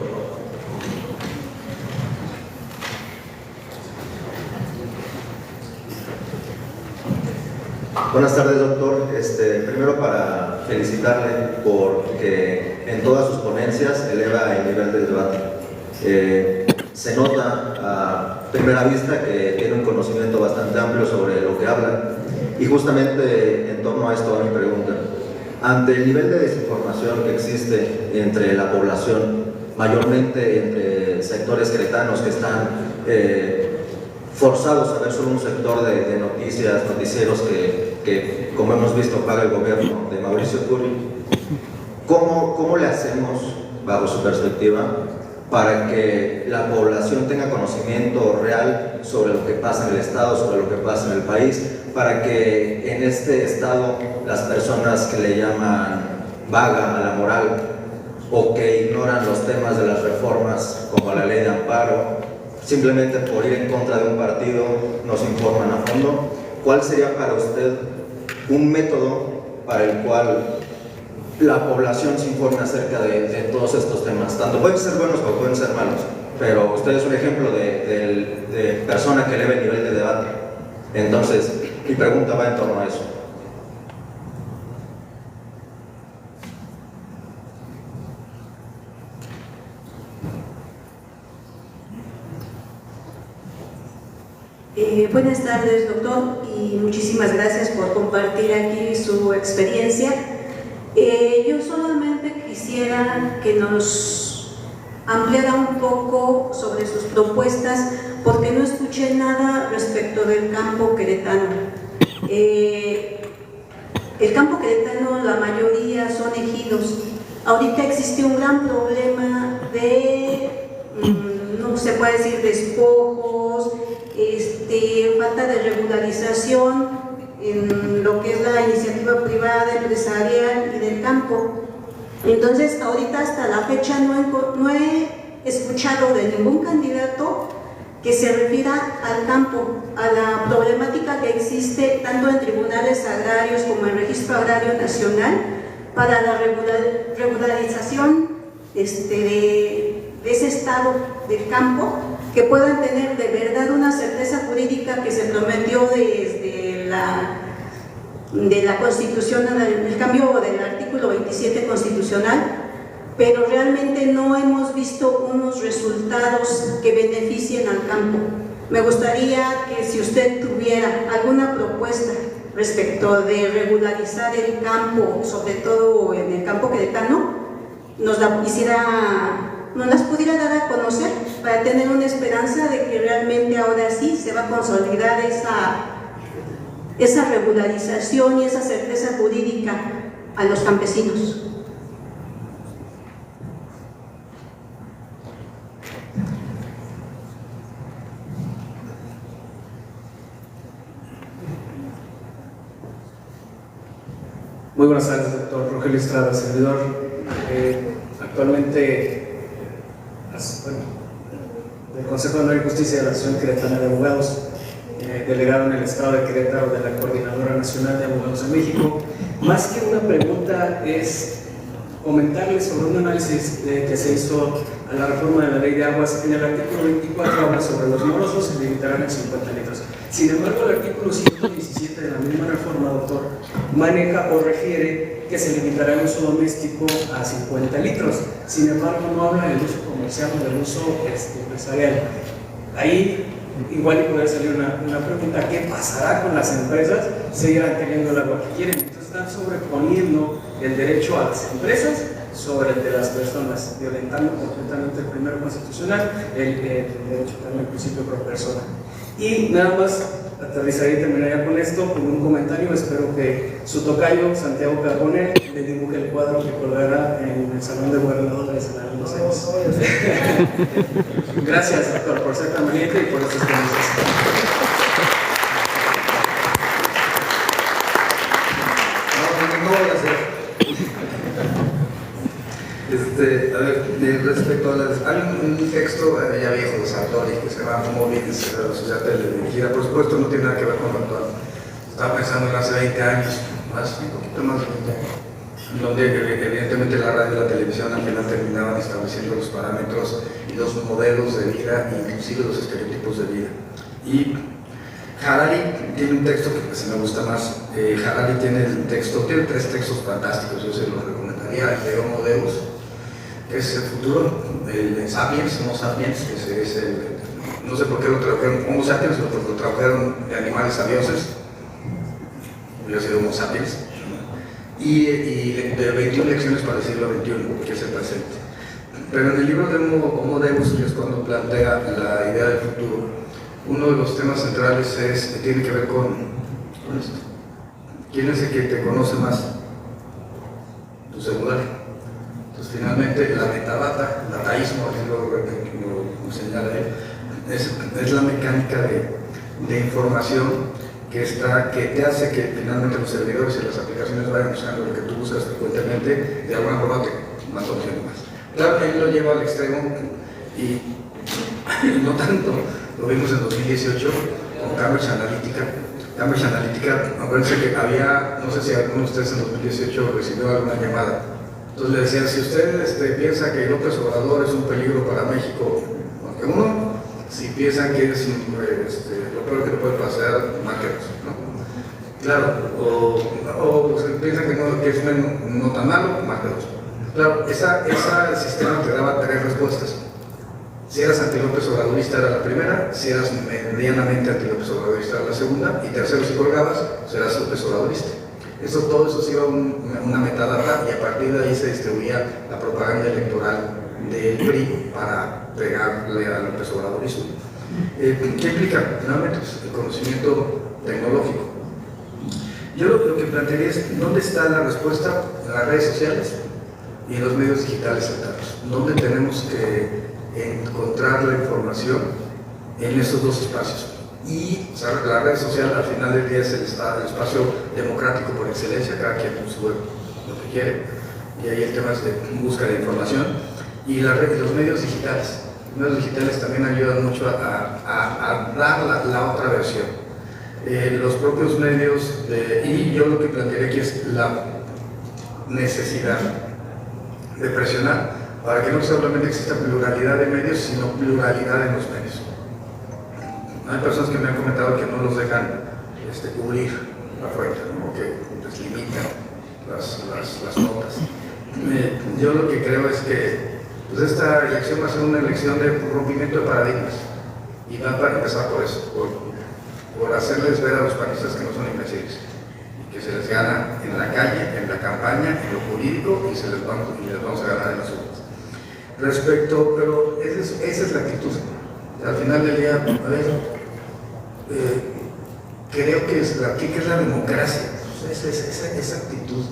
Buenas tardes, doctor. Primero para felicitarle porque en todas sus ponencias eleva el nivel del debate. Se nota a primera vista que tiene un conocimiento bastante amplio sobre lo que habla y justamente en torno a esto va mi pregunta. Ante el nivel de desinformación que existe entre la población, mayormente entre sectores queretanos que están forzados a ver solo un sector de noticias, noticieros que, como hemos visto, paga el gobierno de Mauricio Curi, ¿cómo le hacemos, bajo su perspectiva, para que la población tenga conocimiento real sobre lo que pasa en el Estado, sobre lo que pasa en el país, para que en este Estado las personas que le llaman vaga a la moral o que ignoran los temas de las reformas como la ley de amparo, simplemente por ir en contra de un partido, nos informan a fondo? ¿Cuál sería para usted un método para el cual la población se informe acerca de todos estos temas? Tanto pueden ser buenos como pueden ser malos, pero usted es un ejemplo de persona que eleva el nivel de debate. Entonces, mi pregunta va en torno a eso. Buenas tardes, doctor, y muchísimas gracias por compartir aquí su experiencia. Yo solamente quisiera que nos ampliara un poco sobre sus propuestas, porque no escuché nada respecto del campo queretano. El campo queretano, la mayoría son ejidos. Ahorita existe un gran problema de, no se puede decir despojos, falta de regularización en lo que es la iniciativa privada, empresarial y del campo. Entonces, ahorita hasta la fecha no he escuchado de ningún candidato que se refiera al campo, a la problemática que existe tanto en tribunales agrarios como en el Registro Agrario Nacional para la regularización de ese estado del campo, que puedan tener de verdad una certeza jurídica que se prometió desde la Constitución, el cambio del artículo 27 constitucional, pero realmente no hemos visto unos resultados que beneficien al campo. Me gustaría que si usted tuviera alguna propuesta respecto de regularizar el campo, sobre todo en el campo queretano, nos las pudiera dar a conocer para tener una esperanza de que realmente ahora sí se va a consolidar esa regularización y esa certeza jurídica a los campesinos. Muy buenas tardes, doctor Rogelio Estrada, servidor. Actualmente del Consejo de Honor y Justicia de la Asociación Queretana de Abogados, delegado en el Estado de Querétaro de la Coordinadora Nacional de Abogados de México. Más que una pregunta es comentarles sobre un análisis que se hizo a la reforma de la Ley de Aguas. En el artículo 24 habla sobre los morosos, se limitarán a 50 litros. Sin embargo, el artículo 117 de la misma reforma, doctor, maneja o refiere que se limitará el uso doméstico a 50 litros. Sin embargo, no habla del uso comercial o del uso empresarial. Ahí igual podría salir una pregunta: ¿qué pasará con las empresas? ¿Seguirán teniendo el agua que quieren? Entonces están sobreponiendo el derecho a las empresas sobre el de las personas, violentando completamente el primero constitucional, el derecho también al principio pro persona. Y nada más aterrizaría y terminaría con esto, con un comentario. Espero que su tocayo, Santiago Carbonell, le dibuje el cuadro que colgará en el Salón de Gobernadores en algunos años. Gracias, doctor, por ser tan valiente y por estas preguntas. A ver, respecto a hay un texto ya viejo de Sartori que se llama Homo Vidis, de la sociedad teledirigida. Por supuesto no tiene nada que ver con lo actual. Estaba pensando en hace 20 años, un poquito más de 20 años, donde evidentemente la radio y la televisión al final terminaban estableciendo los parámetros y los modelos de vida, inclusive los estereotipos de vida. Y Harari tiene un texto que me gusta más. Harari tiene tres textos fantásticos, yo se los recomendaría. El de Homo Deus, que es el futuro, el Sapiens, Homo Sapiens, que es no sé por qué lo tradujeron Homo Sapiens, porque lo tradujeron de animales a dioses, hubiera sido Homo Sapiens, y de 21 lecciones para el siglo XXI, que es el presente. Pero en el libro de Homo Deus, que es cuando plantea la idea del futuro, uno de los temas centrales tiene que ver con esto. ¿Quién es el que te conoce más? Tu celular. Entonces, finalmente, la metadata, el dataísmo, así lo señala él, es la mecánica de información que te hace que finalmente los servidores y las aplicaciones vayan buscando lo que tú buscas frecuentemente, de alguna forma te más conociendo más. Claro, él lo lleva al extremo y no tanto. Lo vimos en 2018 con Cambridge Analytica. Cambridge Analytica, acuérdense que había, no sé si alguno de ustedes en 2018 recibió alguna llamada. Entonces le decían, si usted piensa que López Obrador es un peligro para México, marque uno. Si piensan que es lo peor que le puede pasar, marque dos, ¿no? Claro, o si piensan que es no tan malo, marque dos. Claro, ese sistema te daba tres respuestas. Si eras anti-López Obradorista era la primera, si eras medianamente anti-López Obradorista era la segunda, y tercero, si colgabas, serás López Obradorista. Todo eso se iba a una metadata y a partir de ahí se distribuía la propaganda electoral del PRI para pegarle a López Obradorismo. ¿Qué implica? Finalmente, el conocimiento tecnológico. Yo lo que plantearía es, ¿dónde está la respuesta? En las redes sociales y en los medios digitales cercanos. ¿Dónde tenemos que encontrar la información en esos dos espacios? Y la red social al final del día es el espacio democrático por excelencia, cada quien sube lo que quiere, y ahí el tema es de búsqueda de información. Y los medios digitales. Los medios digitales también ayudan mucho a dar la otra versión. Los propios medios, y yo lo que plantearía aquí es la necesidad de presionar para que no solamente exista pluralidad de medios, sino pluralidad en los medios. Hay personas que me han comentado que no los dejan cubrir la fuente, ¿no? Que les limitan las notas. Yo lo que creo es que pues esta elección va a ser una elección de rompimiento de paradigmas, y va para empezar por eso, por hacerles ver a los panistas que no son imbéciles, y que se les gana en la calle, en la campaña, en lo jurídico, y les vamos a ganar en las urnas. Pero esa es la actitud. Al final del día, creo que es la democracia, esa actitud.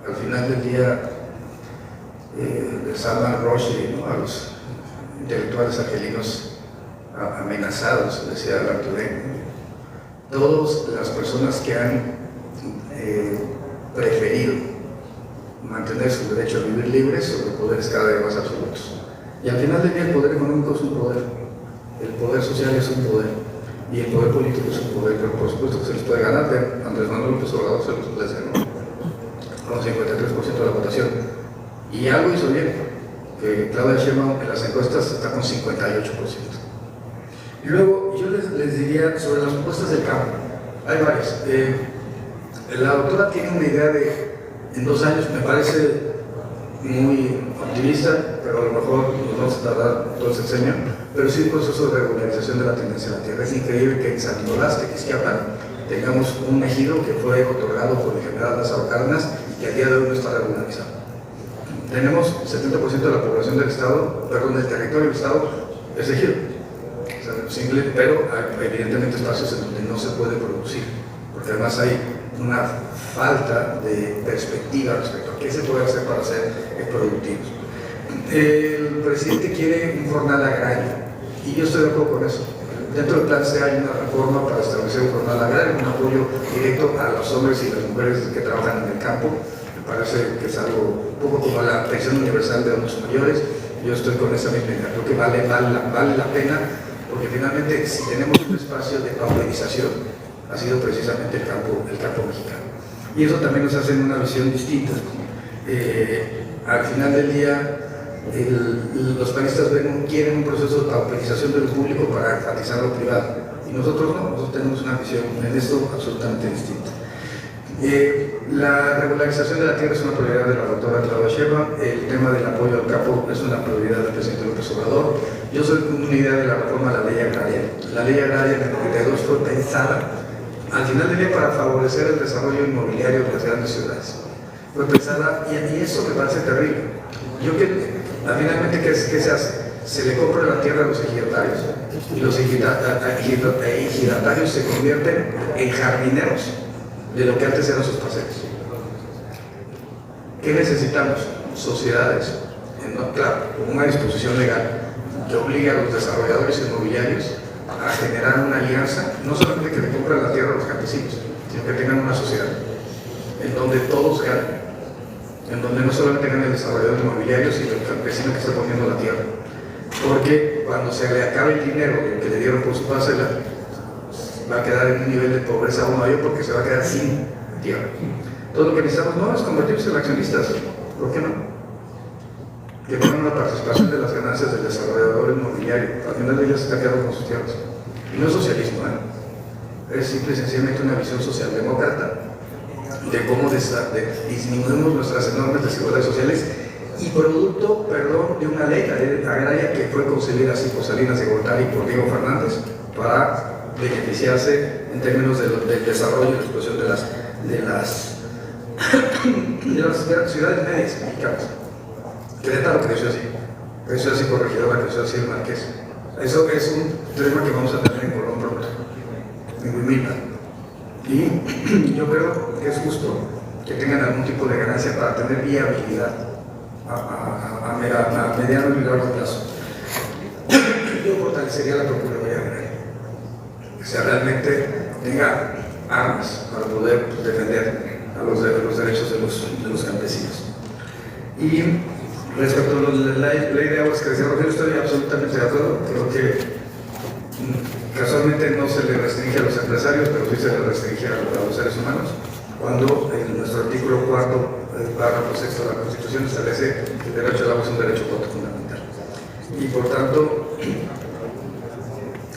Al final del día, de Salman Rushdie, ¿no? A los intelectuales argelinos amenazados, decía Althusser, todas las personas que han preferido mantener su derecho a vivir libres sobre poderes cada vez más absolutos. Y al final del día el poder económico es un poder, el poder social es un poder, y el poder político es un poder, pero por supuesto que se les puede ganar. Andrés Manuel López Obrador se les ganó con 53% de la votación. Y algo hizo bien, que Claudia Sheinbaum en las encuestas está con 58%. Y luego yo les diría sobre las propuestas del campo. Hay varias. La doctora tiene una idea en 2 años, me parece muy optimista, pero a lo mejor nos vamos a tardar todo el sexenio, pero sí un proceso de regularización de la tendencia de la tierra. Es increíble que en San Nicolás, Tequisquiapan, tengamos un ejido que fue otorgado por el general Lázaro Cárdenas que al día de hoy no está regularizado. Tenemos 70% de la población del Estado, perdón, del territorio del Estado es ejido. O sea, simple, pero hay evidentemente espacios en donde no se puede producir, porque además hay una falta de perspectiva respecto a qué se puede hacer para ser productivos. El presidente quiere un jornal agrario y yo estoy de acuerdo con eso. Dentro del plan C hay una reforma para establecer un jornal agrario, un apoyo directo a los hombres y las mujeres que trabajan en el campo. Me parece que es algo un poco como la pensión universal de adultos mayores. Yo estoy con esa misma idea, creo que vale la pena, porque finalmente si tenemos un espacio de pauperización ha sido precisamente el campo mexicano. Y eso también nos hace una visión distinta. Al final del día, los panistas quieren un proceso de pauperización de lo público para enfatizar lo privado. Y nosotros no, nosotros tenemos una visión en esto absolutamente distinta. La regularización de la tierra es una prioridad de la doctora Claudia Sheinbaum. El tema del apoyo al campo es una prioridad del presidente López Obrador. Yo soy con una idea de la reforma de la ley agraria. La ley agraria en el 92 fue pensada al final del día para favorecer el desarrollo inmobiliario de las grandes ciudades. Fue pensada, y eso me parece terrible. Finalmente, ¿qué se hace? Se le compra la tierra a los ejidatarios y los ejidatarios se convierten en jardineros de lo que antes eran sus parcelas. ¿Qué necesitamos? Sociedades, claro, con una disposición legal que obligue a los desarrolladores inmobiliarios a generar una alianza, no solamente que le compren la tierra a los campesinos, sino que tengan una sociedad en donde todos ganen, en donde no solamente gane el desarrollador inmobiliario, sino el campesino que está poniendo la tierra. Porque cuando se le acabe el dinero que le dieron por su parcela, va a quedar en un nivel de pobreza aún mayor porque se va a quedar sin tierra. Todo lo que necesitamos no es convertirse en accionistas, ¿por qué no? Que tengan una participación de las ganancias del desarrollador inmobiliario. Al final de ellos se está quedando con sus tierras. Y no es socialismo, es simple y sencillamente una visión socialdemócrata de cómo disminuimos nuestras enormes desigualdades sociales y producto, de una ley agraria que fue concebida así por Salinas de Gortari y por Diego Fernández para beneficiarse en términos del desarrollo y la explosión de las ciudades medias mexicanas. Querétaro creció así Corregidora, creció así el Marqués. Eso es un tema que vamos a tener en Colón pronto, en Huimilpa. Y yo creo que es justo que tengan algún tipo de ganancia para tener viabilidad a mediano y largo plazo. Yo fortalecería la Procuraduría Agraria, que sea realmente tenga armas para poder defender a los derechos de los campesinos. Y respecto a la ley de aguas que decía Rogelio, estoy absolutamente de acuerdo. Creo que casualmente no se le restringe a los empresarios, pero sí se le restringe a los seres humanos, cuando en nuestro artículo 4, párrafo 6 de la Constitución establece que el derecho al agua es un derecho fundamental. Y por tanto,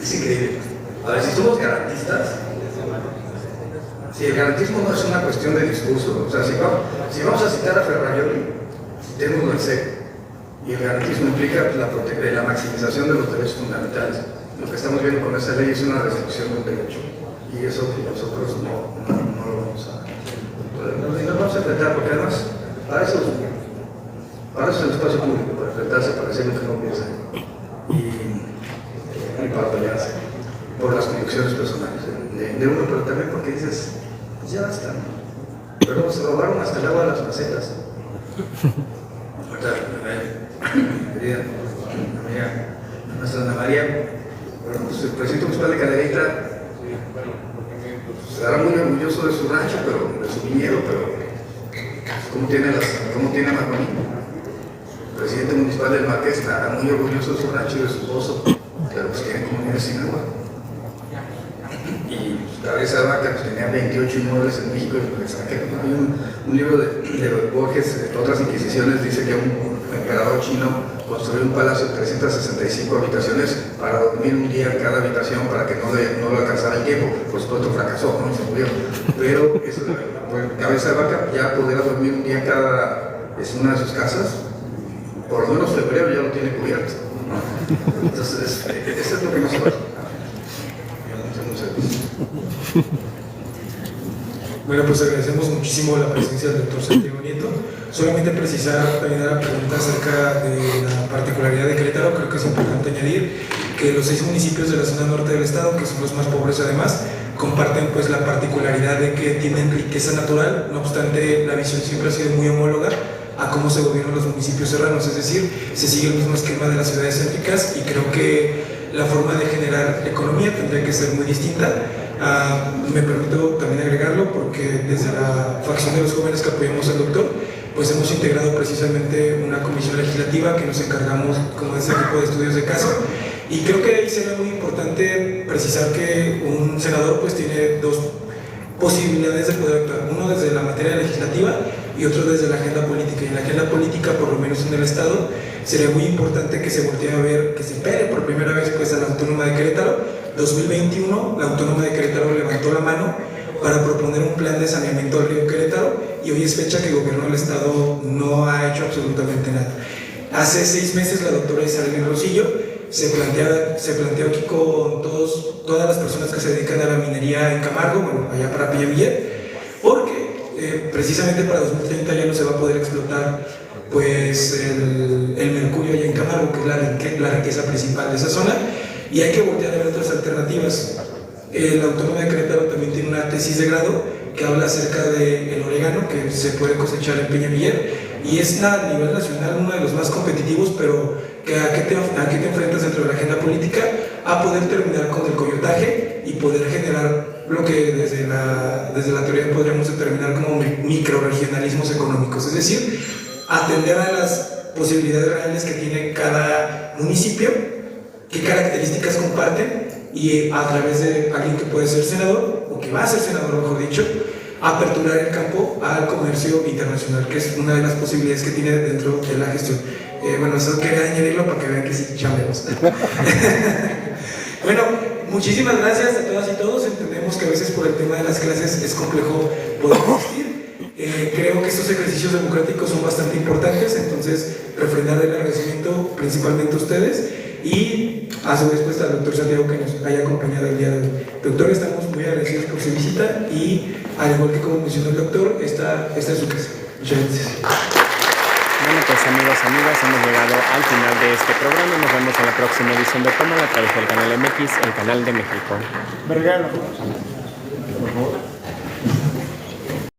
es increíble. A ver, si somos garantistas, si el garantismo no es una cuestión de discurso, o sea, si vamos a citar a Ferrarioli, tenemos en serio. Y el garantismo implica la maximización de los derechos fundamentales. Lo que estamos viendo con esa ley es una restricción de un derecho. Y eso nosotros no lo vamos a enfrentar, porque además, para eso es el espacio público, para enfrentarse, para decir lo que no piensa. Y para pelearse por las convicciones personales de uno, pero también porque dices, pues ya basta, ¿no? Pero se robaron hasta el agua de las macetas. Querida amiga, nuestra Ana María, pues el presidente municipal de Cadereyta estará muy orgulloso de su rancho, de su viñedo, pero ¿cómo tiene Marmaní? El presidente municipal del Marqués estará muy orgulloso de su rancho y de su pozo, pero pues tiene comunidades sin agua. Y Cabeza de Vaca pues, tenía 28 inmuebles en México y en el extranjero. Hay un libro de Borges, Otras Inquisiciones, dice que un emperador chino construyó un palacio de 365 habitaciones para dormir un día en cada habitación para que no lo alcanzara el tiempo. Por supuesto fracasó, ¿no? Y se murió. Pero eso, Cabeza de Vaca ya podrá dormir un día en una de sus casas, por lo menos febrero ya lo tiene cubierto, ¿no? Entonces, eso es lo que nos pasa. Bueno, pues agradecemos muchísimo la presencia del doctor Santiago Solamente precisar también la pregunta acerca de la particularidad de Querétaro. Creo que es importante añadir que los 6 municipios de la zona norte del estado, que son los más pobres además, comparten pues la particularidad de que tienen riqueza natural. No obstante, la visión siempre ha sido muy homóloga a cómo se gobiernan los municipios serranos, es decir, se sigue el mismo esquema de las ciudades céntricas, y creo que la forma de generar economía tendría que ser muy distinta. Me permito también agregarlo porque desde la facción de los jóvenes que apoyamos al doctor, pues hemos integrado precisamente una comisión legislativa que nos encargamos como de ese tipo de estudios de caso, y creo que ahí sería muy importante precisar que un senador pues tiene 2 posibilidades de poder actuar, uno desde la materia legislativa y otro desde la agenda política. Y en la agenda política, por lo menos en el estado, sería muy importante que se voltee a ver, que se pere por primera vez pues a la Autónoma de Querétaro. 2021, la Autónoma de Querétaro levantó la mano para proponer un plan de saneamiento al río Querétaro, y hoy es fecha que el gobierno del estado no ha hecho absolutamente nada. Hace 6 meses la doctora Isabel Rosillo se planteó aquí con todas las personas que se dedican a la minería en Camargo, bueno, allá para Peñamiller, porque precisamente para 2030 ya no se va a poder explotar pues el mercurio allá en Camargo, que es la riqueza principal de esa zona, y hay que voltear a ver otras alternativas. La Autónoma de Querétaro también tiene una tesis de grado que habla acerca del orégano que se puede cosechar en Peñamiller, y es a nivel nacional uno de los más competitivos, pero ¿a qué te enfrentas dentro de la agenda política? A poder terminar con el coyotaje y poder generar lo que desde la teoría podríamos determinar como microrregionalismos económicos, es decir, atender a las posibilidades reales que tiene cada municipio, qué características comparten, y a través de alguien que puede ser senador, o que va a ser senador mejor dicho, aperturar el campo al comercio internacional, que es una de las posibilidades que tiene dentro de la gestión. Bueno, eso quería añadirlo para que vean que sí chambeamos. Bueno, muchísimas gracias a todas y todos. Entendemos que a veces por el tema de las clases es complejo poder asistir. Creo que estos ejercicios democráticos son bastante importantes, entonces refrendar el agradecimiento principalmente a ustedes, y a su vez pues al doctor Santiago que nos haya acompañado el día de hoy. Doctor, estamos muy agradecidos por su visita, y al igual que como mencionó el doctor, esta es su casa. Muchas gracias. Bueno, pues amigos, amigas, hemos llegado al final de este programa. Nos vemos en la próxima edición de Tómala a través del canal MX, el canal de México. Vergara, por favor.